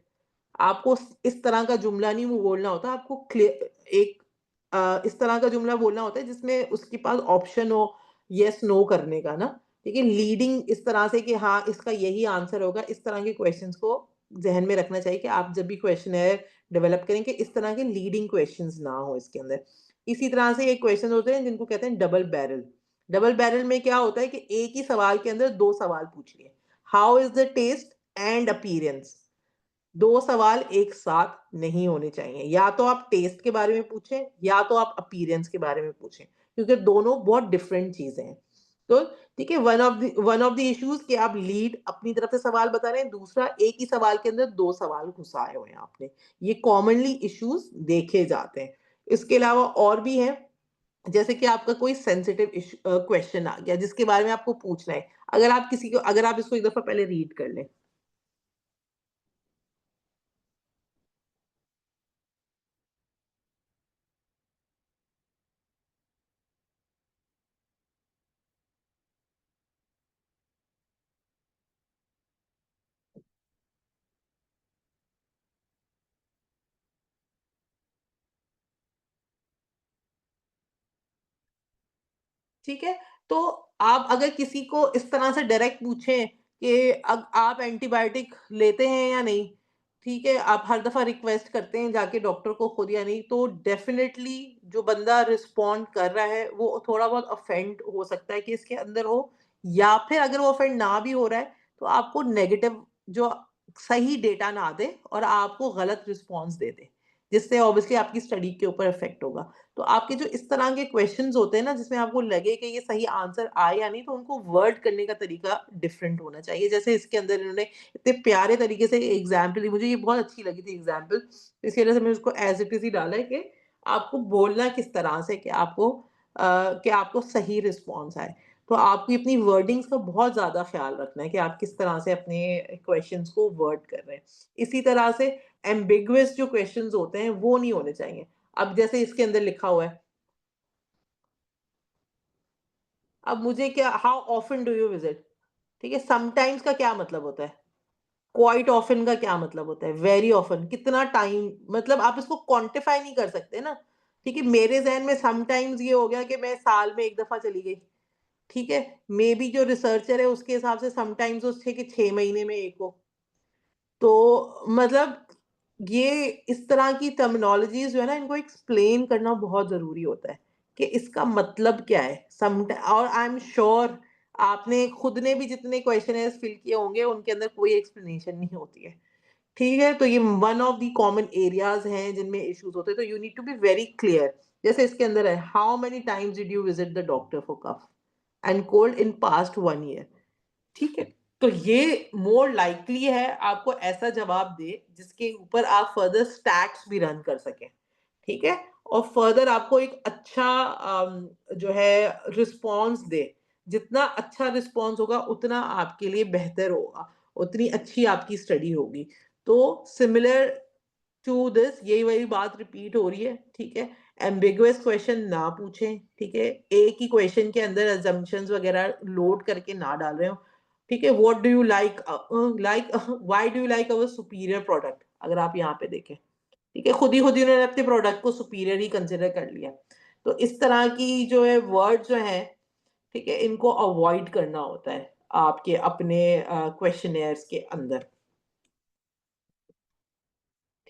आपको इस तरह का जुमला नहीं वो बोलना होता, आपको क्लियर एक इस तरह का जुमला बोलना होता है जिसमें उसके पास ऑप्शन हो यस नो करने का ना। ठीक है, लीडिंग इस तरह से कि हाँ इसका यही आंसर होगा, इस तरह के क्वेश्चंस को जहन में रखना चाहिए कि आप जब भी क्वेश्चन डेवलप करेंगे इस तरह के लीडिंग क्वेश्चंस ना हो इसके अंदर। इसी तरह से एक क्वेश्चन होते हैं जिनको कहते हैं डबल बैरल। डबल बैरल में क्या होता है कि एक ही सवाल के अंदर दो सवाल पूछ लिए, how is the taste and appearance. दो सवाल एक साथ नहीं होने चाहिए, या तो आप टेस्ट के बारे में पूछें या तो आप अपीयरेंस के बारे में पूछें, क्योंकि दोनों बहुत डिफरेंट चीजें हैं। तो ठीक है, वन ऑफ द इश्यूज कि आप लीड अपनी तरफ से सवाल बता रहे हैं, दूसरा एक ही सवाल के अंदर दो सवाल घुसाए हुए हैं आपने। ये कॉमनली इश्यूज देखे जाते हैं। इसके अलावा और भी है, जैसे कि आपका कोई सेंसिटिव क्वेश्चन आ गया जिसके बारे में आपको पूछना है। अगर आप इसको एक दफा पहले रीड कर लें। ठीक है, तो आप अगर किसी को इस तरह से डायरेक्ट पूछें कि आप एंटीबायोटिक लेते हैं या नहीं, ठीक है, आप हर दफा रिक्वेस्ट करते हैं जाके डॉक्टर को खुद या नहीं, तो डेफिनेटली जो बंदा रिस्पॉन्ड कर रहा है वो थोड़ा बहुत ऑफेंड हो सकता है कि इसके अंदर हो, या फिर अगर वो ऑफेंड ना भी हो रहा है तो आपको नेगेटिव जो सही डेटा ना दे और आपको गलत रिस्पॉन्स दे दे, जिससे ऑब्वियसली आपकी स्टडी के ऊपर इफेक्ट होगा। तो आपके जो इस तरह के क्वेश्चंस होते हैं ना जिसमें आपको लगे कि ये सही आंसर आए या नहीं, तो उनको वर्ड करने का तरीका डिफरेंट होना चाहिए। जैसे इसके अंदर इन्होंने इतने प्यारे तरीके से एग्जाम्पल दी, मुझे ये बहुत अच्छी लगी थी एग्जाम्पल, इसी वजह से मैंने उसको एज इट इज ही डाला है कि आपको बोलना किस तरह से कि आपको सही रिस्पॉन्स आए। तो आपको अपनी वर्डिंग्स का बहुत ज्यादा ख्याल रखना है कि आप किस तरह से अपने क्वेश्चंस को वर्ड कर रहे हैं। इसी तरह से एम्बिगुअस जो क्वेश्चंस होते हैं वो नहीं होने चाहिए। अब जैसे इसके अंदर लिखा हुआ है, अब मुझे क्या, how often do you visit. ठीक है, समटाइम्स का क्या मतलब होता है, क्वाइट ऑफन का क्या मतलब होता है, वेरी ऑफन कितना टाइम, मतलब आप इसको क्वांटिफाई नहीं कर सकते ना। ठीक है, मेरे जहन में समटाइम्स ये हो गया कि मैं साल में एक दफा चली गई। ठीक है, मे बी जो रिसर्चर है उसके हिसाब से समटाइम्स उससे कि 6 महीने में एक हो। तो मतलब ये इस तरह की टर्मिनोलॉजीज़ जो है ना, इनको एक्सप्लेन करना बहुत ज़रूरी होता है कि इसका मतलब क्या है। और आई एम श्योर आपने खुद ने भी जितने क्वेश्चनेयर्स फिल किए होंगे, उनके अंदर कोई एक्सप्लेनेशन नहीं होती है। ठीक है, तो ये one of the common areas हैं जिनमें इश्यूज़ होते हैं, तो you need to be very clear. जैसे इसके अंदर है, how many times did you visit the doctor for cough and cold in past 1 year. ठीक है, तो ये मोर लाइकली है आपको ऐसा जवाब दे जिसके ऊपर आप फर्दर स्टैट्स भी रन कर सकें। ठीक है, और फर्दर आपको एक अच्छा जो है रिस्पॉन्स दे। जितना अच्छा रिस्पॉन्स होगा उतना आपके लिए बेहतर होगा, उतनी अच्छी आपकी स्टडी होगी। तो सिमिलर टू दिस यही वही बात रिपीट हो रही है। ठीक है, एम्बिगुअस क्वेश्चन ना पूछें। ठीक है, एक ही क्वेश्चन के अंदर अजम्पशंस वगैरह लोड करके ना डाल रहे हो। ठीक है, what do you like, why do you like our superior product, अगर आप यहाँ पे देखें। ठीक है, खुद ही उन्होंने अपने प्रोडक्ट को सुपीरियर ही कंसिडर कर लिया। तो इस तरह की जो है वर्ड जो है, ठीक है, इनको अवॉइड करना होता है आपके अपने क्वेश्चनेयर्स के अंदर।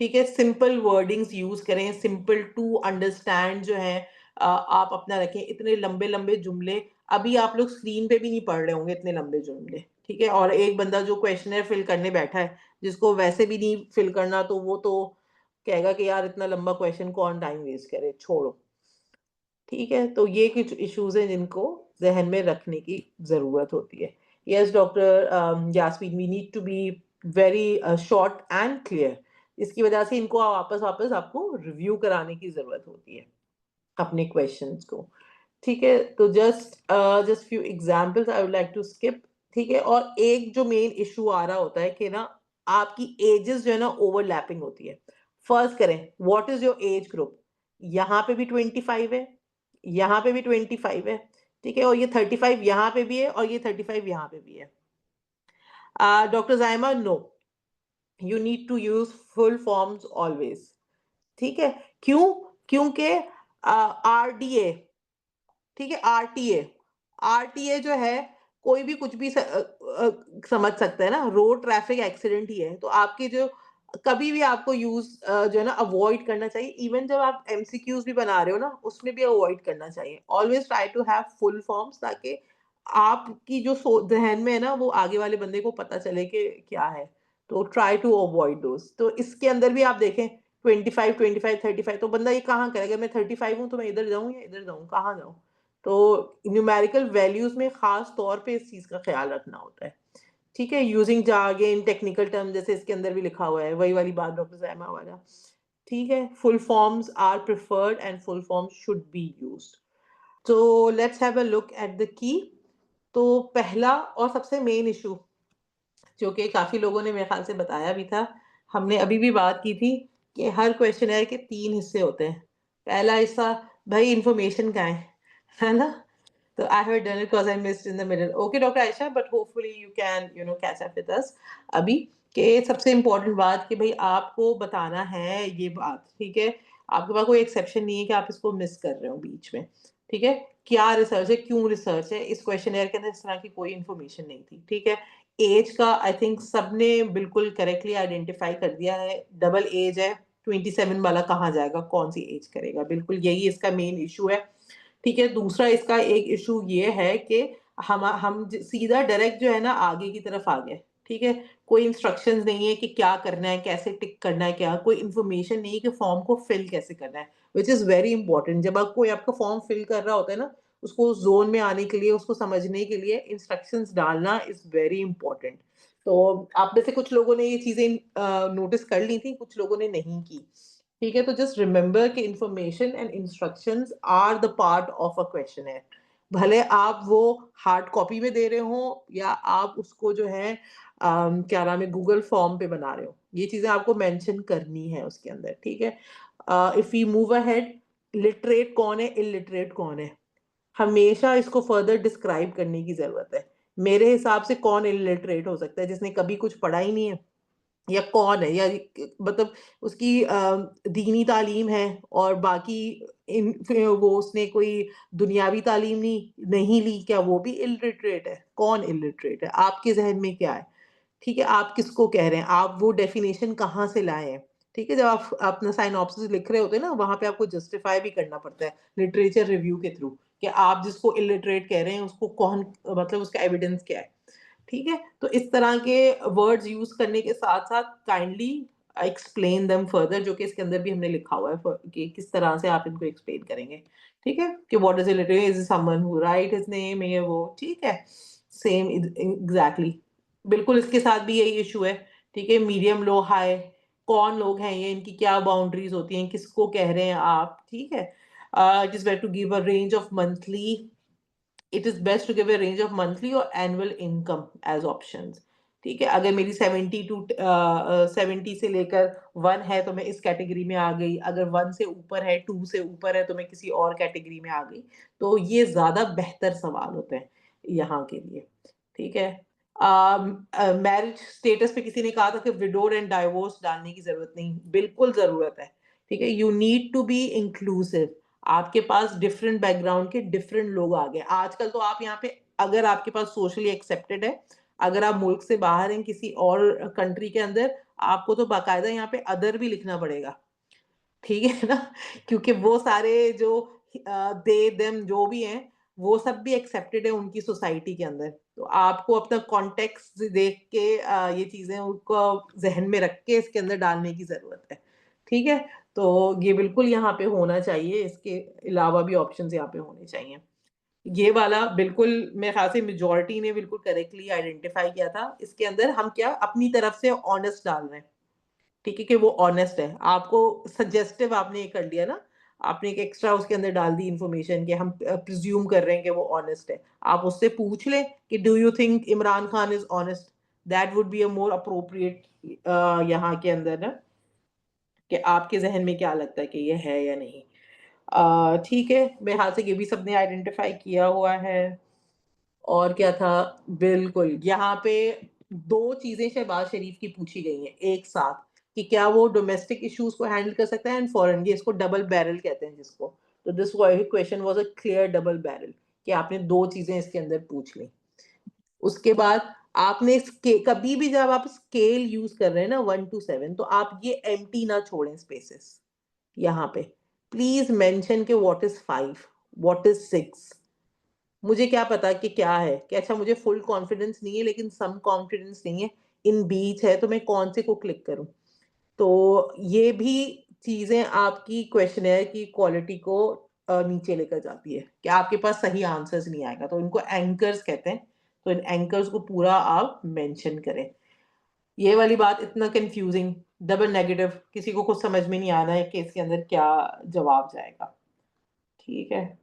ठीक है, सिंपल वर्डिंग्स यूज करें, सिंपल टू अंडरस्टैंड जो है आप अपना रखें। इतने लंबे लंबे जुमले अभी आप लोग स्क्रीन पे भी नहीं पढ़ रहे होंगे, इतने लंबे जुमले। ठीक है, और एक बंदा जो क्वेश्चनर फिल करने बैठा है, जिसको वैसे भी नहीं फिल करना, तो वो तो कहेगा कि यार इतना लंबा क्वेश्चन कौन टाइम वेस्ट करे, छोड़ो। ठीक है, तो ये कुछ इश्यूज हैं जिनको जहन में रखने की जरूरत होती है। Yes doctor Yasmeen, we need to be very short and clear. इसकी वजह से इनको वापस वापस आपको रिव्यू कराने की जरूरत होती है अपने क्वेश्चंस को। ठीक है, तो just few examples I would like to skip. ठीक है, और एक जो मेन इशू आ रहा होता है कि ना आपकी एजेस जो है ना ओवरलैपिंग होती है। फर्स्ट करें, what is your age group? यहाँ पे भी 25 है, यहाँ पे भी 25 है, ठीक है, और ये 35 यहाँ पे भी है और ये 35 यहाँ पे भी है। Doctor Zaima, no, you need to use full forms always. ठीक है, क्यों? क्योंकि आरडीए, ठीक है, आरटीए, आरटीए जो है कोई भी कुछ भी समझ सकता है ना, रोड ट्रैफिक एक्सीडेंट ही है, तो आपके जो कभी भी आपको यूज जो है ना अवॉइड करना चाहिए। इवन जब आप एमसीक्यूज भी बना रहे हो ना, उसमें भी अवॉइड करना चाहिए। Always try to have full forms, ताकि आपकी जो जहन में है ना वो आगे वाले बंदे को पता चले कि क्या है। तो ट्राई टू अवॉइड दोस। तो इसके अंदर भी आप देखें 25 25 35, तो बंदा ये कहाँ करेगा, मैं 35 हूँ तो मैं इधर जाऊँ या इधर जाऊँ, कहाँ जाऊँ? तो न्यूमेरिकल वैल्यूज में खास तौर पे इस चीज का ख्याल रखना होता है। ठीक है, यूजिंग जार्गन, टेक्निकल टर्म, जैसे इसके अंदर भी लिखा हुआ है, वही वाली बात डॉक्टर ज़ैमा वाला। ठीक है, full forms are preferred and full forms should be used. तो let's have a look at the key. तो पहला और सबसे मेन इशू, जो कि काफी लोगों ने मेरे ख्याल से बताया भी था, हमने अभी भी बात की थी, कि हर क्वेश्चनर के 3 हिस्से होते हैं। पहला हिस्सा, भाई इंफॉर्मेशन कहाँ है ना? So I have done it because I missed in the middle. Okay, Dr. Aisha, but hopefully you can, catch up with us. अभी के सबसे इम्पोर्टेंट बात कि भाई आपको बताना है ये बात, ठीक है? आपके पास कोई एक्सेप्शन नहीं है कि आप इसको मिस कर रहे हो बीच में, ठीक है? क्या रिसर्च है, क्यों रिसर्च है? इस क्वेश्चनर के अंदर इस तरह की कोई इन्फॉर्मेशन नहीं थी, ठीक है? एज का आई थिंक सबने बिल्कुल करेक्टली आइडेंटिफाई कर दिया है, डबल एज है, 27 वाला कहाँ जाएगा, कौन सी एज करेगा? बिल्कुल यही इसका मेन इशू है। ठीक है, दूसरा इसका एक इशू ये है कि हम सीधा डायरेक्ट जो है ना आगे की तरफ आ गए। ठीक है, कोई इंस्ट्रक्शंस नहीं है कि क्या करना है, कैसे टिक करना है, क्या कोई इन्फॉर्मेशन नहीं है कि फॉर्म को फिल कैसे करना है, विच इज वेरी इंपॉर्टेंट। जब आप कोई आपका फॉर्म फिल कर रहा होता है ना, उसको उस जोन में आने के लिए, उसको समझने के लिए इंस्ट्रक्शंस डालना इज वेरी इंपॉर्टेंट। तो आप में से कुछ लोगों ने ये चीजें नोटिस कर ली थी, कुछ लोगों ने नहीं की। ठीक है, तो जस्ट रिमेंबर कि information and instructions are the part of a questionnaire. भले आप वो हार्ड कॉपी में दे रहे हो या आप उसको जो है क्या नाम है गूगल फॉर्म पे बना रहे हो, ये चीजें आपको मेंशन करनी है उसके अंदर। ठीक है, if we move ahead, literate कौन है, इलिटरेट कौन है, हमेशा इसको फर्दर डिस्क्राइब करने की जरूरत है। मेरे हिसाब से कौन इलिटरेट हो सकता है, जिसने कभी कुछ पढ़ा ही नहीं है, या कौन है, या मतलब उसकी दीनी तालीम है और बाकी वो उसने कोई दुनियावी तालीम नहीं ली, क्या वो भी इलिटरेट है? कौन इलिटरेट है आपके जहन में, क्या है? ठीक है, आप किसको कह रहे हैं, आप वो डेफिनेशन कहाँ से लाए हैं? ठीक है, जब आप अपना साइनॉप्सिस लिख रहे होते हैं ना, वहां पे आपको जस्टिफाई भी करना पड़ता है लिटरेचर रिव्यू के थ्रू, कि आप जिसको इलिटरेट कह रहे हैं उसको कौन, मतलब उसका एविडेंस क्या है। ठीक है, तो इस तरह के वर्ड्स यूज करने के साथ साथ काइंडली एक्सप्लेन देम फर्दर, जो कि इसके अंदर भी हमने लिखा हुआ है कि किस तरह से आप इनको एक्सप्लेन करेंगे। ठीक है, कि what is it, is someone who right his name, ये वो, ठीक है, सेम एग्जैक्टली। बिल्कुल इसके साथ भी यही इशू है। ठीक है, मीडियम, लो, हाई, कौन लोग हैं ये, इनकी क्या बाउंड्रीज होती हैं, किसको कह रहे हैं आप? ठीक है, it is better to give a range of monthly, it is best to give a range of monthly और एनुअल इनकम एज ऑप्शंस। ठीक है, अगर मेरी 70 से लेकर 1 है तो मैं इस कैटेगरी में आ गई, अगर 1 से ऊपर है, 2 से ऊपर है तो मैं किसी और कैटेगरी में आ गई। तो ये ज्यादा बेहतर सवाल होते हैं यहाँ के लिए। ठीक है, मैरिज स्टेटस पे किसी ने कहा था कि विडोड एंड डाइवोर्स डालने की जरूरत नहीं, बिल्कुल जरूरत है। ठीक है, you need to be inclusive. आपके पास डिफरेंट बैकग्राउंड के डिफरेंट लोग आ गए आजकल, तो आप यहाँ पे, अगर आपके पास सोशली एक्सेप्टेड है, अगर आप मुल्क से बाहर हैं किसी और कंट्री के अंदर, आपको तो बाकायदा यहाँ पे अदर भी लिखना पड़ेगा। ठीक है ना? क्योंकि वो सारे जो दे देम जो भी हैं, वो सब भी एक्सेप्टेड है उनकी सोसाइटी के अंदर। तो आपको अपना कॉन्टेक्स्ट देख के ये चीजें उनको जहन में रख के इसके अंदर डालने की जरूरत है। ठीक है, तो ये बिल्कुल यहाँ पे होना चाहिए, इसके अलावा भी ऑप्शंस यहाँ पे होने चाहिए। ये वाला बिल्कुल मेरे ख्याल से मेजॉरिटी ने बिल्कुल करेक्टली आइडेंटिफाई किया था। इसके अंदर हम क्या अपनी तरफ से ऑनेस्ट डाल रहे हैं, ठीक है, कि वो ऑनेस्ट है। आपको सजेस्टिव आपने ये कर लिया ना, आपने एक एक्स्ट्रा उसके अंदर डाल दी इन्फॉर्मेशन कि हम प्रिज्यूम कर रहे हैं कि वो ऑनेस्ट है। आप उससे पूछ लें कि do you think Imran Khan is honest, that would be a more appropriate यहाँ के अंदर ना, कि आपके जहन में क्या लगता है कि ये है या नहीं। ठीक है, मेरे ख्याल से ये भी सबने आइडेंटिफाई किया हुआ है। और क्या था, बिल्कुल यहाँ पे दो चीजें शहबाज शरीफ की पूछी गई हैं एक साथ, कि क्या वो डोमेस्टिक इश्यूज को हैंडल कर सकता है एंड फॉरेन, ये इसको डबल बैरल कहते हैं जिसको। तो this question was a clear double barrel, कि आपने दो चीजें इसके अंदर पूछ ली। उसके बाद आपने कभी भी जब आप स्केल यूज कर रहे हैं ना 1 to 7, तो आप ये एम्प्टी ना छोड़ें स्पेसेस यहाँ पे। प्लीज मेंशन के व्हाट इज 5, व्हाट इज 6। मुझे क्या पता कि क्या है, कि अच्छा मुझे फुल कॉन्फिडेंस नहीं है लेकिन सम कॉन्फिडेंस नहीं है, इन बीच है, तो मैं कौन से को क्लिक करूं। तो ये भी चीजें आपकी क्वेश्चनेयर की क्वालिटी को नीचे लेकर जाती है, कि आपके पास सही आंसर्स नहीं आएगा। तो इनको एंकर्स कहते हैं, तो इन एंकर्स को पूरा आप मेंशन करें। ये वाली बात इतना कंफ्यूजिंग, डबल नेगेटिव, किसी को कुछ समझ में नहीं आ रहा है कि इसके अंदर क्या जवाब जाएगा। ठीक है,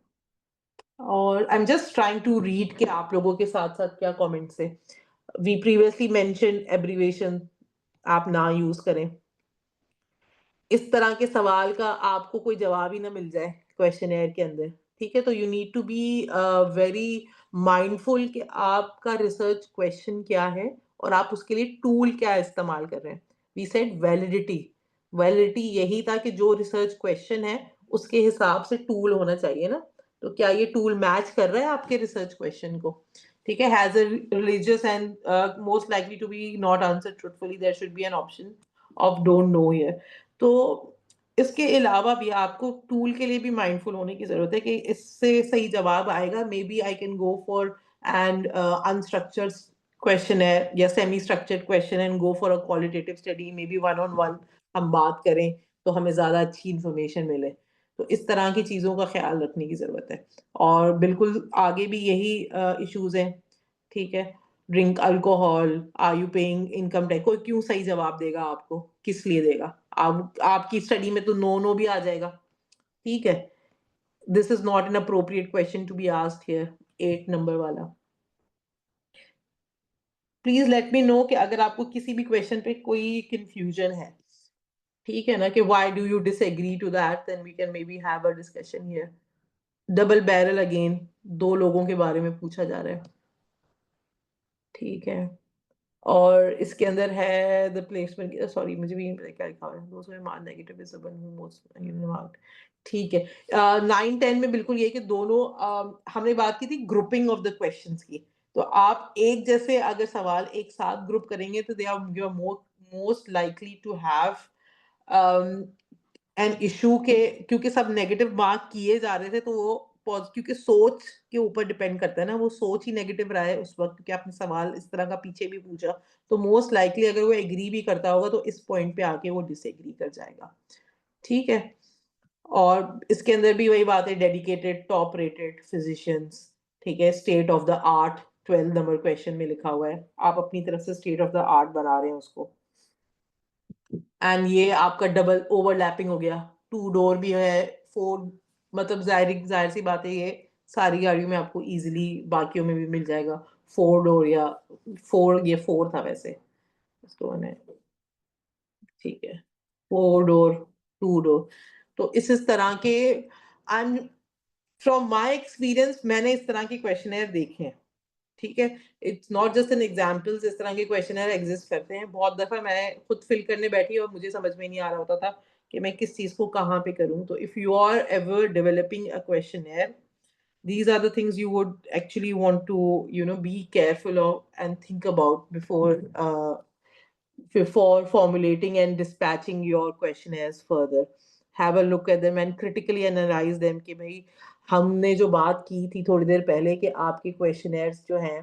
और I am just trying to read कि आप लोगों के साथ साथ क्या कमेंट्स है। वी प्रीवियसली मेंशन एब्रीवेशन आप ना यूज करें। इस तरह के सवाल का आपको कोई जवाब ही ना मिल जाए क्वेश्चनेयर के अंदर, ठीक है, तो you need to be very mindful कि आपका रिसर्च क्वेश्चन क्या है और आप उसके लिए टूल क्या इस्तेमाल कर रहे हैं। वी सेड वैलिडिटी, वैलिडिटी यही था कि जो रिसर्च क्वेश्चन है उसके हिसाब से टूल होना चाहिए ना। तो क्या ये टूल मैच कर रहा है आपके रिसर्च क्वेश्चन को, ठीक है। Has a religious and most likely to be not answer truthfully, there should be an option of don't know here. तो इसके अलावा भी आपको टूल के लिए भी माइंडफुल होने की ज़रूरत है कि इससे सही जवाब आएगा। Maybe I can go for an unstructured questionnaire या semi structured question and go for a qualitative study, maybe 1-on-1 हम बात करें तो हमें ज़्यादा अच्छी इन्फॉर्मेशन मिले। तो इस तरह की चीज़ों का ख्याल रखने की ज़रूरत है। और बिल्कुल आगे भी यही इश्यूज़ हैं, ठीक है। Drink alcohol, are you paying income tax, कोई क्यों सही जवाब देगा आपको, किस लिए देगा। आपकी स्टडी में तो नो नो भी आ जाएगा, ठीक है। This is not an appropriate question to be asked here, 8 number वाला। प्लीज लेट मी नो कि अगर आपको किसी भी क्वेश्चन पे कोई कंफ्यूजन है, ठीक है ना, कि why do you disagree to that, then we can may be have a discussion here. Double barrel again, दो लोगों के बारे में पूछा जा रहा है, ठीक है। और इसके अंदर है द प्लेसमेंट, सॉरी मुझे भी क्या लिखा हुआ है, दोस्त में mark negative is one who most mark, ठीक है। 9-10 में बिल्कुल ये कि दोनों हमने बात की थी ग्रुपिंग ऑफ द क्वेश्चंस की। तो आप एक जैसे अगर सवाल एक साथ ग्रुप करेंगे तो they are most likely to have and issue के, क्योंकि सब नेगेटिव मार्क किए जा रहे थे, तो वो क्योंकि सोच के ऊपर डिपेंड करता है ना, वो सोच ही नेगेटिव रहा है उस वक्त, क्योंकि आपने सवाल इस तरह का पीछे भी पूछा, तो मोस्ट लाइकली अगर वो एग्री भी करता होगा तो इस पॉइंट पे आके वो डिसएग्री कर जाएगा, ठीक है। और इसके अंदर भी वही बात है, डेडिकेटेड टॉप रेटेड फिजिशियंस, ठीक है, state of the art 12 number question में लिखा हुआ है, आप अपनी तरफ से स्टेट ऑफ द आर्ट बना रहे हैं उसको। एंड ये आपका डबल ओवरलैपिंग हो गया, 2 डोर भी है, 4, मतलब जाहिर सी बात है, ये सारी गाड़ियों में आपको इजीली बाकियों में भी मिल जाएगा 4 डोर या 4, ये 4 था वैसे, इसको मैंने, ठीक है, 4 डोर, 2 डोर। तो इस तरह के I am from my experience मैंने इस तरह के क्वेश्चनेयर देखे हैं, ठीक है। It's not just an examples, इस तरह के क्वेश्चनर एग्जिस्ट करते हैं। बहुत दफा मैं खुद फिल करने बैठी और मुझे समझ में नहीं आ रहा होता था कि मैं किस चीज को कहाँ पे करूँ। तो if you are ever developing a questionnaire, these are the things you would actually want to be careful of and think about before formulating and dispatching your questionnaires further. Have a look at them and critically analyze them कि भाई हमने जो बात की थी थोड़ी देर पहले कि आपके क्वेश्चनेयर्स जो हैं,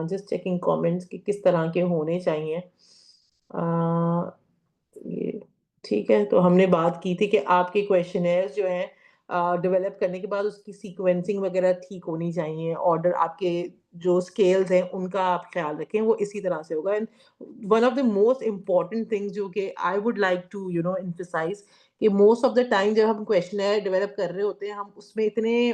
जस्ट चेकिंग कमेंट्स कि किस तरह के होने चाहिए। ये ठीक है, तो हमने बात की थी कि आपके क्वेश्चनेयर्स जो हैं डेवलप करने के बाद उसकी सीक्वेंसिंग वगैरह ठीक होनी चाहिए, ऑर्डर आपके जो स्केल्स हैं उनका आप ख्याल रखें, वो इसी तरह से होगा। And one of the most important things जो कि I would like to emphasize कि मोस्ट ऑफ द टाइम जब हम क्वेश्चनर डेवलप कर रहे होते हैं, हम उसमें इतने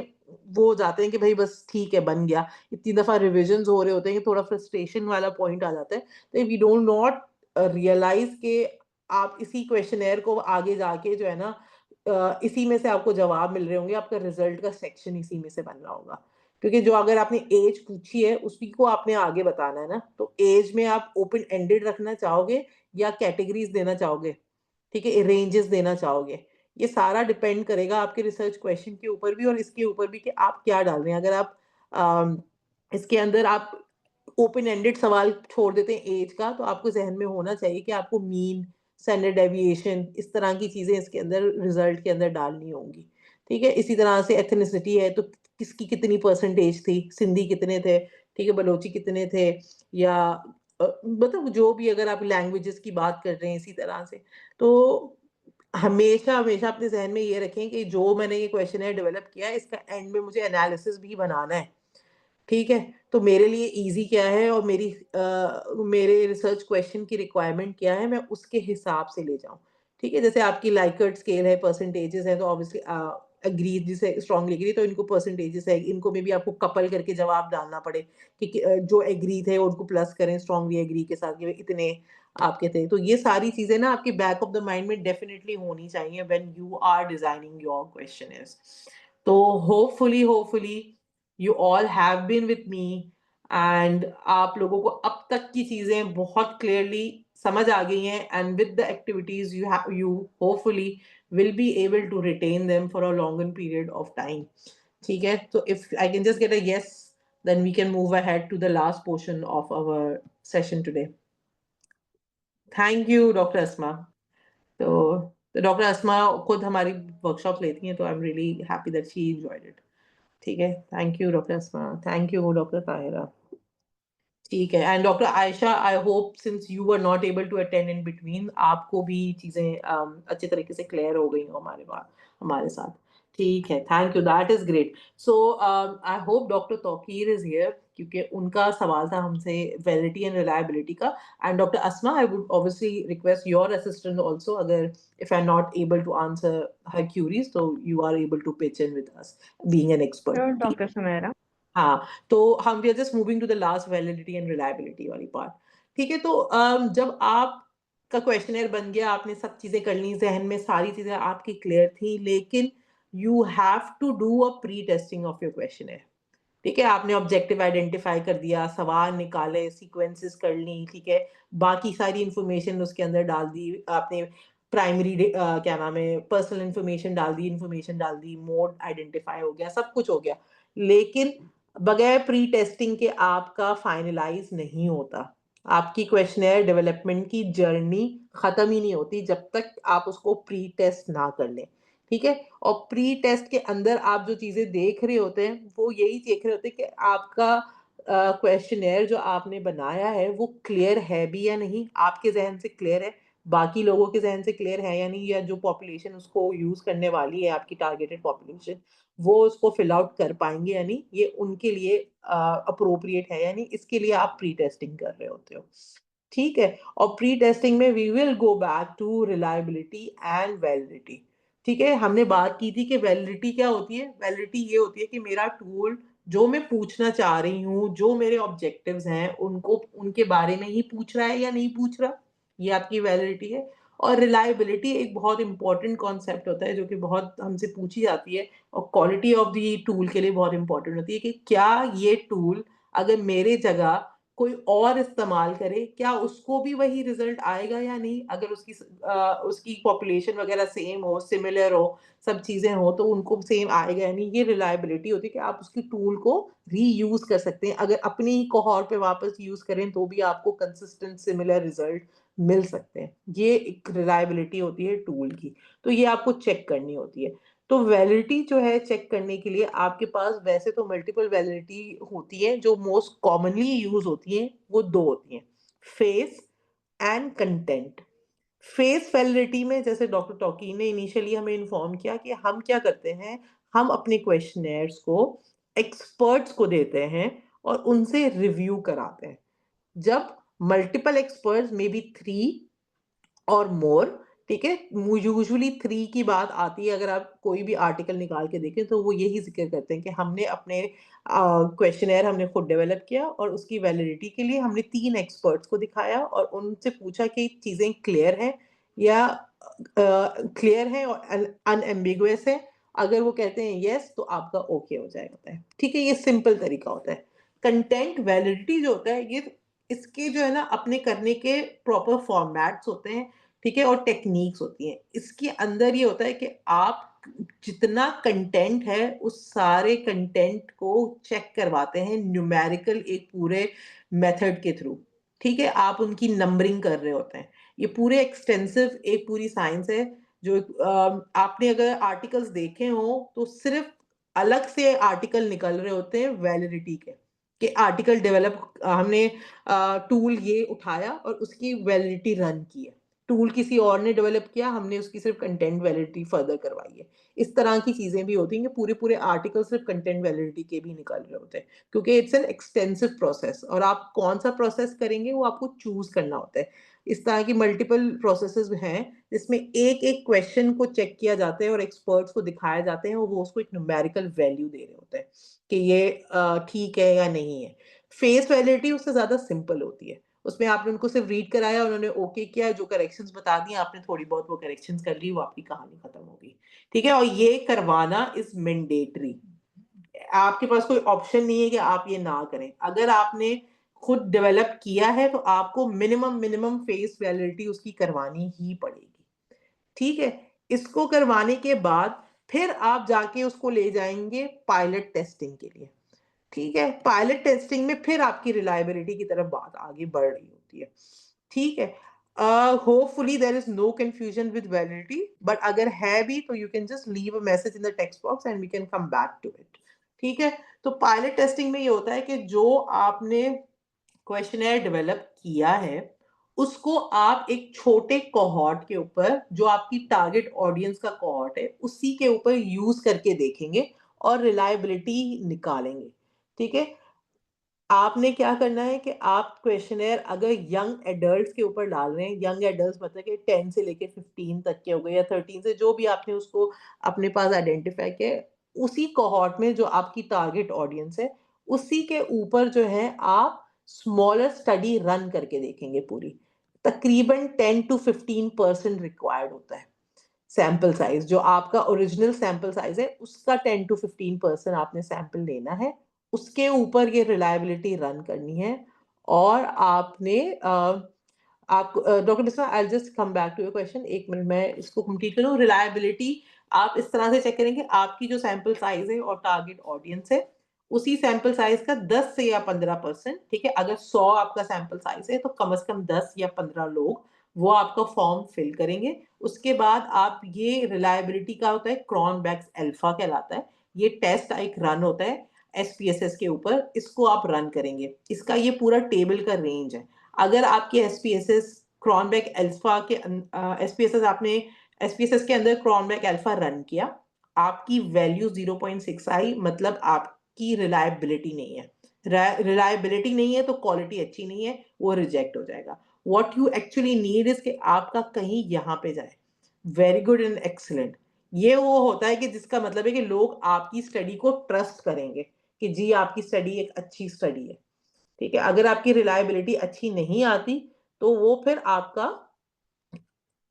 वो हो जाते हैं कि भाई बस ठीक है बन गया, इतनी दफ़ा रिविजन्स हो रहे होते हैं कि थोड़ा फ्रस्ट्रेशन वाला पॉइंट आ जाता है। तो वी डोंट नॉट रियलाइज़ कि आप इसी क्वेश्चनर को आगे जाके जो है ना इसी में से आपको जवाब मिल रहे होंगे, आपका रिजल्ट का सेक्शन इसी में से बन रहा होगा। क्योंकि जो अगर आपने एज पूछी है, उसी को आपने आगे बताना है ना, तो एज में आप ओपन एंडेड रखना चाहोगे या कैटेगरीज़ देना चाहोगे? ठीक है, रेंजेस देना चाहोगे। ये सारा डिपेंड करेगा आपके रिसर्च क्वेश्चन के ऊपर भी और इसके ऊपर भी कि आप क्या डाल रहे हैं। अगर आप अम, इसके अंदर आप ओपन एंडेड सवाल छोड़ देते हैं एज का, तो आपको ज़हन में होना चाहिए कि आपको मीन, स्टैंडर्ड डेविएशन इस तरह की चीज़ें इसके अंदर रिज़ल्ट के अंदर डालनी होंगी। ठीक है? इसी तरह से एथनिसिटी है तो किसकी कितनी परसेंटेज थी, सिंधी कितने थे, ठीक है, बलोची कितने थे या मतलब जो भी अगर आप लैंग्वेजेज़ की बात कर रहे हैं इसी तरह से। तो हमेशा अपने ज़हन में ये रखें कि जो मैंने ये क्वेश्चनर डेवलप किया है, इसका एंड में मुझे एनालिसिस भी बनाना है। ठीक है? तो मेरे लिए ईज़ी क्या है और मेरे रिसर्च क्वेश्चन की रिक्वायरमेंट क्या है, मैं उसके हिसाब से ले जाऊँ। ठीक है? जैसे आपकी लाइकेर्ट स्केल है, परसेंटेजेज़ हैं, तो ऑब्वियसली एग्री जिसे स्ट्रांगली एग्री तो इनको परसेंटेजेज़ है, इनको में भी आपको कपल करके जवाब डालना पड़े कि जो एग्री थे उनको प्लस करें स्ट्रांगली एग्री के साथ, ये इतने आपके थे। तो ये सारी चीज़ें ना आपके बैक ऑफ द माइंड में डेफिनिटली होनी चाहिए when you are designing your questionnaires. तो hopefully you all have been with me and आप लोगों को अब तक की चीजें बहुत क्लियरली समझ आ गई हैं and with the activities you hopefully will be able to retain them for a longer period of time. ठीक है, तो if I can just get a yes then we can move ahead to the last portion of our session today. Thank you, Dr. Asma. तो doctor Asma खुद हमारी workshop लेती हैं, तो I am really happy that she enjoyed it. ठीक है, thank you doctor Asma, thank you doctor Tahira. ठीक है, and doctor Ayesha, I hope since you were not able to attend in between, आपको भी चीजें अच्छे तरीके से क्लियर हो गई हो हमारे साथ। ठीक है, thank you, that is great. So I hope doctor Tauqeer is here क्योंकि उनका सवाल था हमसे वैलिडिटी एंड रिलायबिलिटी का। And doctor Asma, I would obviously request your assistant also, अगर if I am not able to answer her queries, तो you are able to pitch in with us being an expert. Sure ठीक doctor Sumera. हाँ, तो हम we are just moving to the last validity and reliability वाली part. ठीक है, तो जब आपका क्वेश्चनेयर बन गया, आपने सब चीज़ें कर ली, ज़हन में सारी चीज़ें आपकी क्लियर थी, लेकिन you have to do a pre testing of your questionnaire. ठीक है, आपने ऑब्जेक्टिव आइडेंटिफाई कर दिया, सवाल निकाले, सीक्वेंसेस कर ली, ठीक है, बाकी सारी इन्फॉर्मेशन उसके अंदर डाल दी, आपने क्या नाम है, पर्सनल इन्फॉर्मेशन डाल दी, मोड आइडेंटिफाई हो गया, सब कुछ हो गया। लेकिन बगैर प्री टेस्टिंग के आपका फाइनलाइज नहीं होता। आपकी क्वेश्चनेयर डेवलपमेंट की जर्नी खत्म ही नहीं होती जब तक आप उसको प्री टेस्ट ना कर लें। ठीक है, और प्री टेस्ट के अंदर आप जो चीजें देख रहे होते हैं, वो यही देख रहे होते हैं कि आपका क्वेश्चनेयर जो आपने बनाया है वो क्लियर है भी या नहीं, आपके जहन से क्लियर है, बाकी लोगों के जहन से क्लियर है या नहीं, या जो पॉपुलेशन उसको यूज करने वाली है, आपकी टारगेटेड पॉपुलेशन, वो उसको फिल आउट कर पाएंगे या नहीं, ये उनके लिए अप्रोप्रिएट है या नहीं, इसके लिए आप प्री टेस्टिंग कर रहे होते हो। ठीक है, और प्री टेस्टिंग में we will go back to reliability and validity. ठीक है, हमने बात की थी कि वैलिडिटी क्या होती है। वैलिडिटी ये होती है कि मेरा टूल जो मैं पूछना चाह रही हूँ, जो मेरे ऑब्जेक्टिव्स हैं, उनको उनके बारे में ही पूछ रहा है या नहीं पूछ रहा, ये आपकी वैलिडिटी है। और रिलायबिलिटी एक बहुत इंपॉर्टेंट कॉन्सेप्ट होता है जो कि बहुत हमसे पूछी जाती है और क्वालिटी ऑफ द टूल के लिए बहुत इंपॉर्टेंट होती है कि क्या ये टूल अगर मेरे जगह कोई और इस्तेमाल करे, क्या उसको भी वही रिजल्ट आएगा या नहीं? अगर उसकी पॉपुलेशन वगैरह सेम हो, सिमिलर हो, सब चीज़ें हो, तो उनको सेम आएगा या नहीं? ये रिलायबिलिटी होती है कि आप उसकी टूल को रीयूज़ कर सकते हैं। अगर अपनी ही कोहॉर्ट पे वापस यूज़ करें, तो भी आपको कंसिस्टेंट सिमिलर रिजल्ट मिल सकते हैं। ये एक रिलायबिलिटी होती है टूल की, तो ये आपको चेक करनी होती है। तो वैलिडिटी जो है चेक करने के लिए आपके पास वैसे तो मल्टीपल वैलिडिटी होती है, जो मोस्ट कॉमनली यूज़ होती हैं, वो 2 होती हैं, face and content. Face validity में जैसे डॉक्टर टॉकी ने इनिशियली हमें इन्फॉर्म किया कि हम क्या करते हैं, हम अपने क्वेश्चनेयर्स को एक्सपर्ट्स को देते हैं और उनसे रिव्यू कराते हैं। जब मल्टीपल एक्सपर्ट्स मे बी 3 और मोर, ठीक है, यूजुअली 3 की बात आती है। अगर आप कोई भी आर्टिकल निकाल के देखें तो वो यही जिक्र करते हैं कि हमने अपने क्वेश्चनर हमने खुद डेवलप किया और उसकी वैलिडिटी के लिए हमने 3 एक्सपर्ट्स को दिखाया और उनसे पूछा कि चीजें क्लियर हैं या क्लियर है और अनएम्बिगुअस है। अगर वो कहते हैं यस तो आपका ओके हो जाएगा है, ठीक है। ये सिंपल तरीका होता है। कंटेंट वैलिडिटी जो होता है ये इसके जो है ना अपने करने के प्रॉपर फॉर्मेट्स होते हैं, ठीक है, और टेक्निक्स होती हैं। इसके अंदर ये होता है कि आप जितना कंटेंट है उस सारे कंटेंट को चेक करवाते हैं न्यूमेरिकल एक पूरे मेथड के थ्रू, ठीक है। आप उनकी नंबरिंग कर रहे होते हैं। ये पूरे एक्सटेंसिव एक पूरी साइंस है जो आपने अगर आर्टिकल्स देखे हो तो सिर्फ अलग से आर्टिकल निकल रहे होते हैं वैलिडिटी के कि आर्टिकल डेवलप हमने टूल ये उठाया और उसकी वैलिडिटी रन की है। टूल किसी और ने डेवलप किया, हमने उसकी सिर्फ कंटेंट वैलिडिटी फर्दर करवाई है। इस तरह की चीजें भी होती हैं कि पूरे-पूरे आर्टिकल सिर्फ कंटेंट वैलिडिटी के भी निकल रहे होते हैं, क्योंकि इट्स एन एक्सटेंसिव प्रोसेस और आप कौन-सा प्रोसेस करेंगे वो आपको चूज़ करना होता है। इस तरह की मल्टीपल प्रोसेसेस हैं, जिसमें एक-एक क्वेश्चन को चेक किया जाता है और एक्सपर्ट्स को दिखाए जाते हैं और वो उसको एक न्यूमेरिकल वैल्यू दे रहे होते हैं कि ये ठीक है या नहीं है। फेस वैलिडिटी उससे ज़्यादा सिंपल होती है। उसमें आपने उनको सिर्फ रीड कराया, उन्होंने ओके किया, जो करेक्शंस बता दिए आपने थोड़ी बहुत वो करेक्शंस कर ली, वो आपकी कहानी खत्म हो गई। ठीक है? और ये करवाना इज़ मैंडेटरी। आपके पास कोई ऑप्शन नहीं है कि आप ये ना करें। अगर आपने खुद डेवलप किया है तो आपको मिनिमम फेस वैलिडिटी उसकी करवानी ही पड़ेगी। ठीक है? इसको करवाने के बाद फिर आप जाके उसको ले जाएँगे पायलट टेस्टिंग के लिए। ठीक है? पायलट टेस्टिंग में फिर आपकी रिलायबिलिटी की तरफ बात आगे बढ़ रही होती है। ठीक है? Hopefully there is no confusion with validity, but अगर है भी तो you can just leave a message in the text box and we can come back to it. ठीक है? तो पायलट टेस्टिंग में ये होता है कि जो आपने क्वेश्चनेयर डेवलप किया है, उसको आप एक छोटे कोहॉर्ट के ऊपर, जो आपकी टारगेट ऑडियंस का कोहॉर्ट है, उसी के ऊपर यूज़ करके देखेंगे और रिलायबिलिटी निकालेंगे। ठीक है? आपने क्या करना है कि आप क्वेश्चनेयर अगर यंग एडल्ट्स के ऊपर डाल रहे हैं, यंग एडल्ट्स मतलब कि 10 से लेके 15 तक के हो गए या 13 से जो भी आपने उसको अपने पास आइडेंटिफाई किया है, उसी कोहॉर्ट में जो आपकी टारगेट ऑडियंस है, उसी के ऊपर जो है आप स्मॉलर स्टडी रन करके देखेंगे पूरी। तकरीबन 10 टू 15% रिक्वायर्ड होता है। सैंपल साइज़ जो आपका ओरिजिनल सैंपल साइज़ है, उसका 10 टू 15% आपने सैंपल लेना है। उसके ऊपर ये रिलायबिलिटी रन करनी है और आपने आप doctor Biswa I will just come back to your question. 1 minute मैं इसको कंप्लीट करूँ। रिलायबिलिटी आप इस तरह से चेक करेंगे, आपकी जो सैंपल साइज़ है और टारगेट ऑडियंस है, उसी सैंपल साइज़ का 10 से या 15%, ठीक है? अगर 100 आपका सैंपल साइज़ है, तो कम से कम 10 या 15 लोग वो आपका फॉर्म फिल करेंगे। उसके बाद आप ये रिलायबिलिटी का होता है, क्रॉनबैक्स अल्फा कहलाता है। ये टेस्ट एक रन होता है एसपीएसएस के ऊपर, इसको आप रन करेंगे। इसका ये पूरा टेबल का रेंज है। अगर आपके एसपीएसएस क्रॉनबैक अल्फा के एसपीएसएस आपने एसपीएसएस के अंदर क्रॉनबैक अल्फा रन किया, आपकी वैल्यू 0.6 आई, मतलब आपकी रिलायबिलिटी नहीं है। रिलायबिलिटी नहीं है तो क्वालिटी अच्छी नहीं है, वो रिजेक्ट हो जाएगा। What you actually need is कि आपका कहीं यहाँ पे जाए। Very good and excellent. ये वो होता है कि जिसका मतलब है कि लोग आपकी स्टडी को ट्रस्ट करेंगे कि जी आपकी स्टडी एक अच्छी स्टडी है। ठीक है? अगर आपकी रिलायबिलिटी अच्छी नहीं आती, तो वो फिर आपका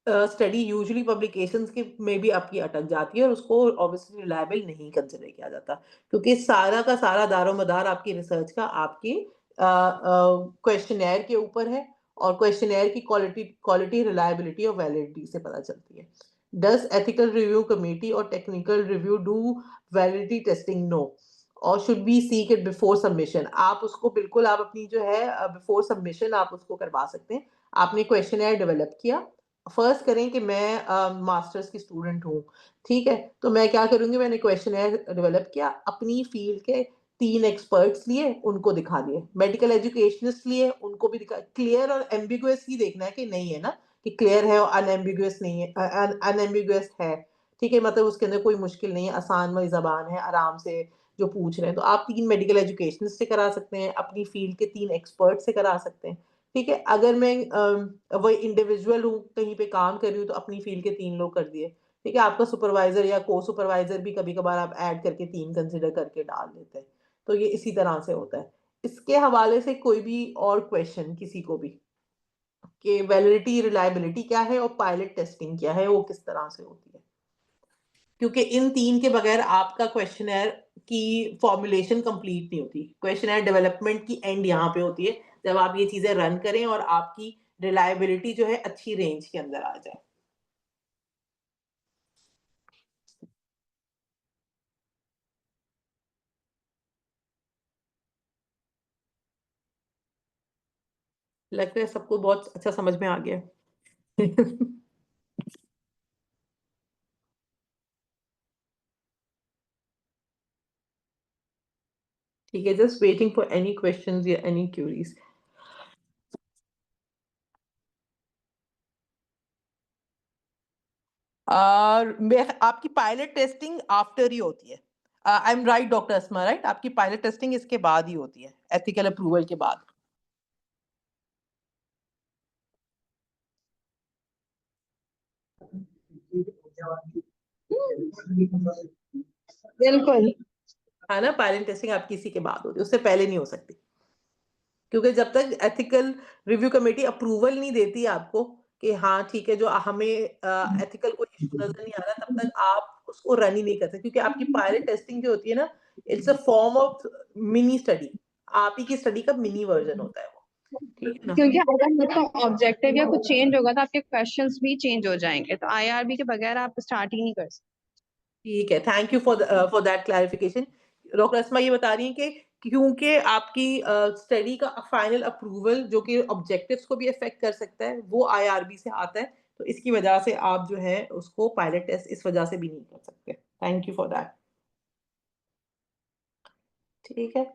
स्टडी यूजुअली पब्लिकेशंस के में भी आपकी अटक जाती है और उसको ऑब्वियसली रिलायबल नहीं कंसिडर किया जाता, क्योंकि सारा का सारा दारोमदार आपकी रिसर्च का आपके क्वेश्चनेयर के ऊपर है और क्वेश्चनेयर की क्वालिटी, रिलायबिलिटी और वैलिडिटी से पता चलती है। डज एथिकल रिव्यू कमिटी और technical review do validity testing? No. और should be seek it before submission? आप उसको बिल्कुल आप अपनी जो है बिफोर सबमिशन आप उसको करवा सकते हैं। आपने क्वेश्चनेयर डेवलप किया, फर्स्ट करें कि मैं मास्टर्स की स्टूडेंट हूँ, ठीक है? तो मैं क्या करूँगी, मैंने क्वेश्चनेयर डेवलप किया, अपनी फील्ड के 3 एक्सपर्ट्स लिए, उनको दिखा दिए। मेडिकल एजुकेशनिस्ट लिए, उनको भी दिखा। क्लियर और एम्बिगुअस ही देखना है कि नहीं है ना, कि क्लियर है और अनएम्बिगुअस नहीं है, अनएम्बिगुअस है, ठीक है, मतलब उसके अंदर कोई मुश्किल नहीं है, आसान वाली ज़बान है, आराम से जो पूछ रहे हैं, तो आप 3 मेडिकल एजुकेशनिस्ट से करा सकते हैं, अपनी फील्ड के 3 एक्सपर्ट से करा सकते हैं, ठीक है। अगर मैं वही इंडिविजुअल हूँ, कहीं पे काम कर रही हूँ, तो अपनी फील्ड के 3 लोग कर दिए, ठीक है। आपका सुपरवाइज़र या को-सुपरवाइज़र भी कभी-कभार आप ऐड करके 3 कंसीडर करके डाल देते हैं। तो ये इसी तरह से होता है। इसके हवाले से कोई भी और क्वेश्चन किसी को भी, कि वैलिडिटी, रिलायबिलिटी क्या है और पायलट टेस्टिंग क्या है, वो किस तरह से होती है? क्योंकि इन 3 के बगैर आपका क्वेश्चनेयर की फॉर्मुलेशन कंप्लीट नहीं होती। क्वेश्चनेयर डेवलपमेंट की एंड यहाँ पे होती है, जब आप ये चीज़ें रन करें और आपकी रिलायबिलिटी जो है अच्छी रेंज के अंदर आ जाए। लगता है सबको बहुत अच्छा समझ में आ गया। ठीक है, just waiting for any questions या एनी क्यूरीज। आपकी पायलट टेस्टिंग आफ्टर ही होती है। I am right doctor Asma, right? आपकी पायलट टेस्टिंग इसके बाद ही होती है, एथिकल अप्रूवल के बाद। बिल्कुल। है ना, पायलट टेस्टिंग आपकी इसी के बाद होती है, उससे पहले नहीं हो सकती। क्योंकि जब तक एथिकल रिव्यू कमेटी अप्रूवल नहीं देती आपको कि हाँ ठीक है, जो हमें एथिकल कोई इश्यू नजर नहीं आ रहा, तब तक आप उसको रन ही नहीं कर सकते, क्योंकि आपकी पायलट टेस्टिंग जो होती है ना, it's a form of mini study. आप ही की स्टडी का मिनी वर्जन होता है वो, ठीक है ना? क्योंकि अगर मतलब ऑब्जेक्टिव या कुछ चेंज होगा तो आपके क्वेश्चंस भी चेंज हो जाएंगे, तो आईआरबी के बगैर आप स्टार्ट ही नहीं कर सकते। ठीक है, thank you for that clarification. Doctor Asma ये बता रही हैं कि क्योंकि आपकी स्टडी का फाइनल अप्रूवल जो कि ऑब्जेक्टिव्स को भी अफेक्ट कर सकता है, वो आईआरबी से आता है, तो इसकी वजह से आप जो है उसको पायलट टेस्ट इस वजह से भी नहीं कर सकते। Thank you for that. ठीक है।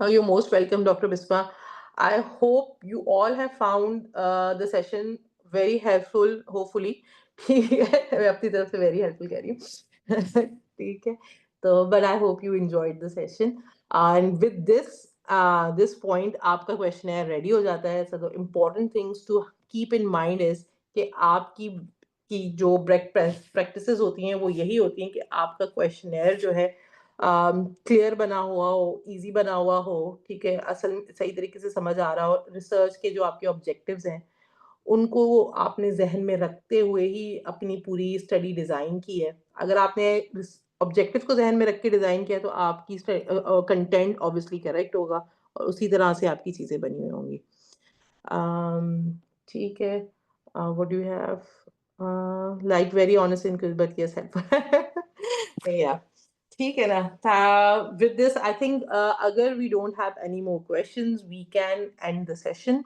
You're most welcome, Dr. Biswa. I hope you all have found the session very helpful, hopefully. ठीक है, मैं अपनी तरफ से very helpful कह रही हूँ। ठीक है, तो but I hope you enjoyed the session. And with this point, आपका questionnaire ready हो जाता है. So the important things to keep in mind is कि आपकी जो practices होती हैं, वो यही होती हैं कि आपका questionnaire जो है क्लियर बना हुआ हो, ईज़ी बना हुआ हो, ठीक है? असल सही तरीके से समझ आ रहा हो, रिसर्च के जो आपके ऑब्जेक्टिव्स हैं, उनको आपने ज़हन में रखते हुए ही अपनी पूरी स्टडी डिज़ाइन की है। अगर आपने रिस ऑब्जेक्टिव्स को ज़हन में रख के डिज़ाइन किया है, तो आपकी कंटेंट ऑब्वियसली करेक्ट होगा और उसी तरह से आपकी चीज़ें बनी हुई होंगी। ठीक है। What do you have? Like very honest in but yes helpful. या ठीक है ना? With this, I think अगर we don't have any more questions, we can end the session.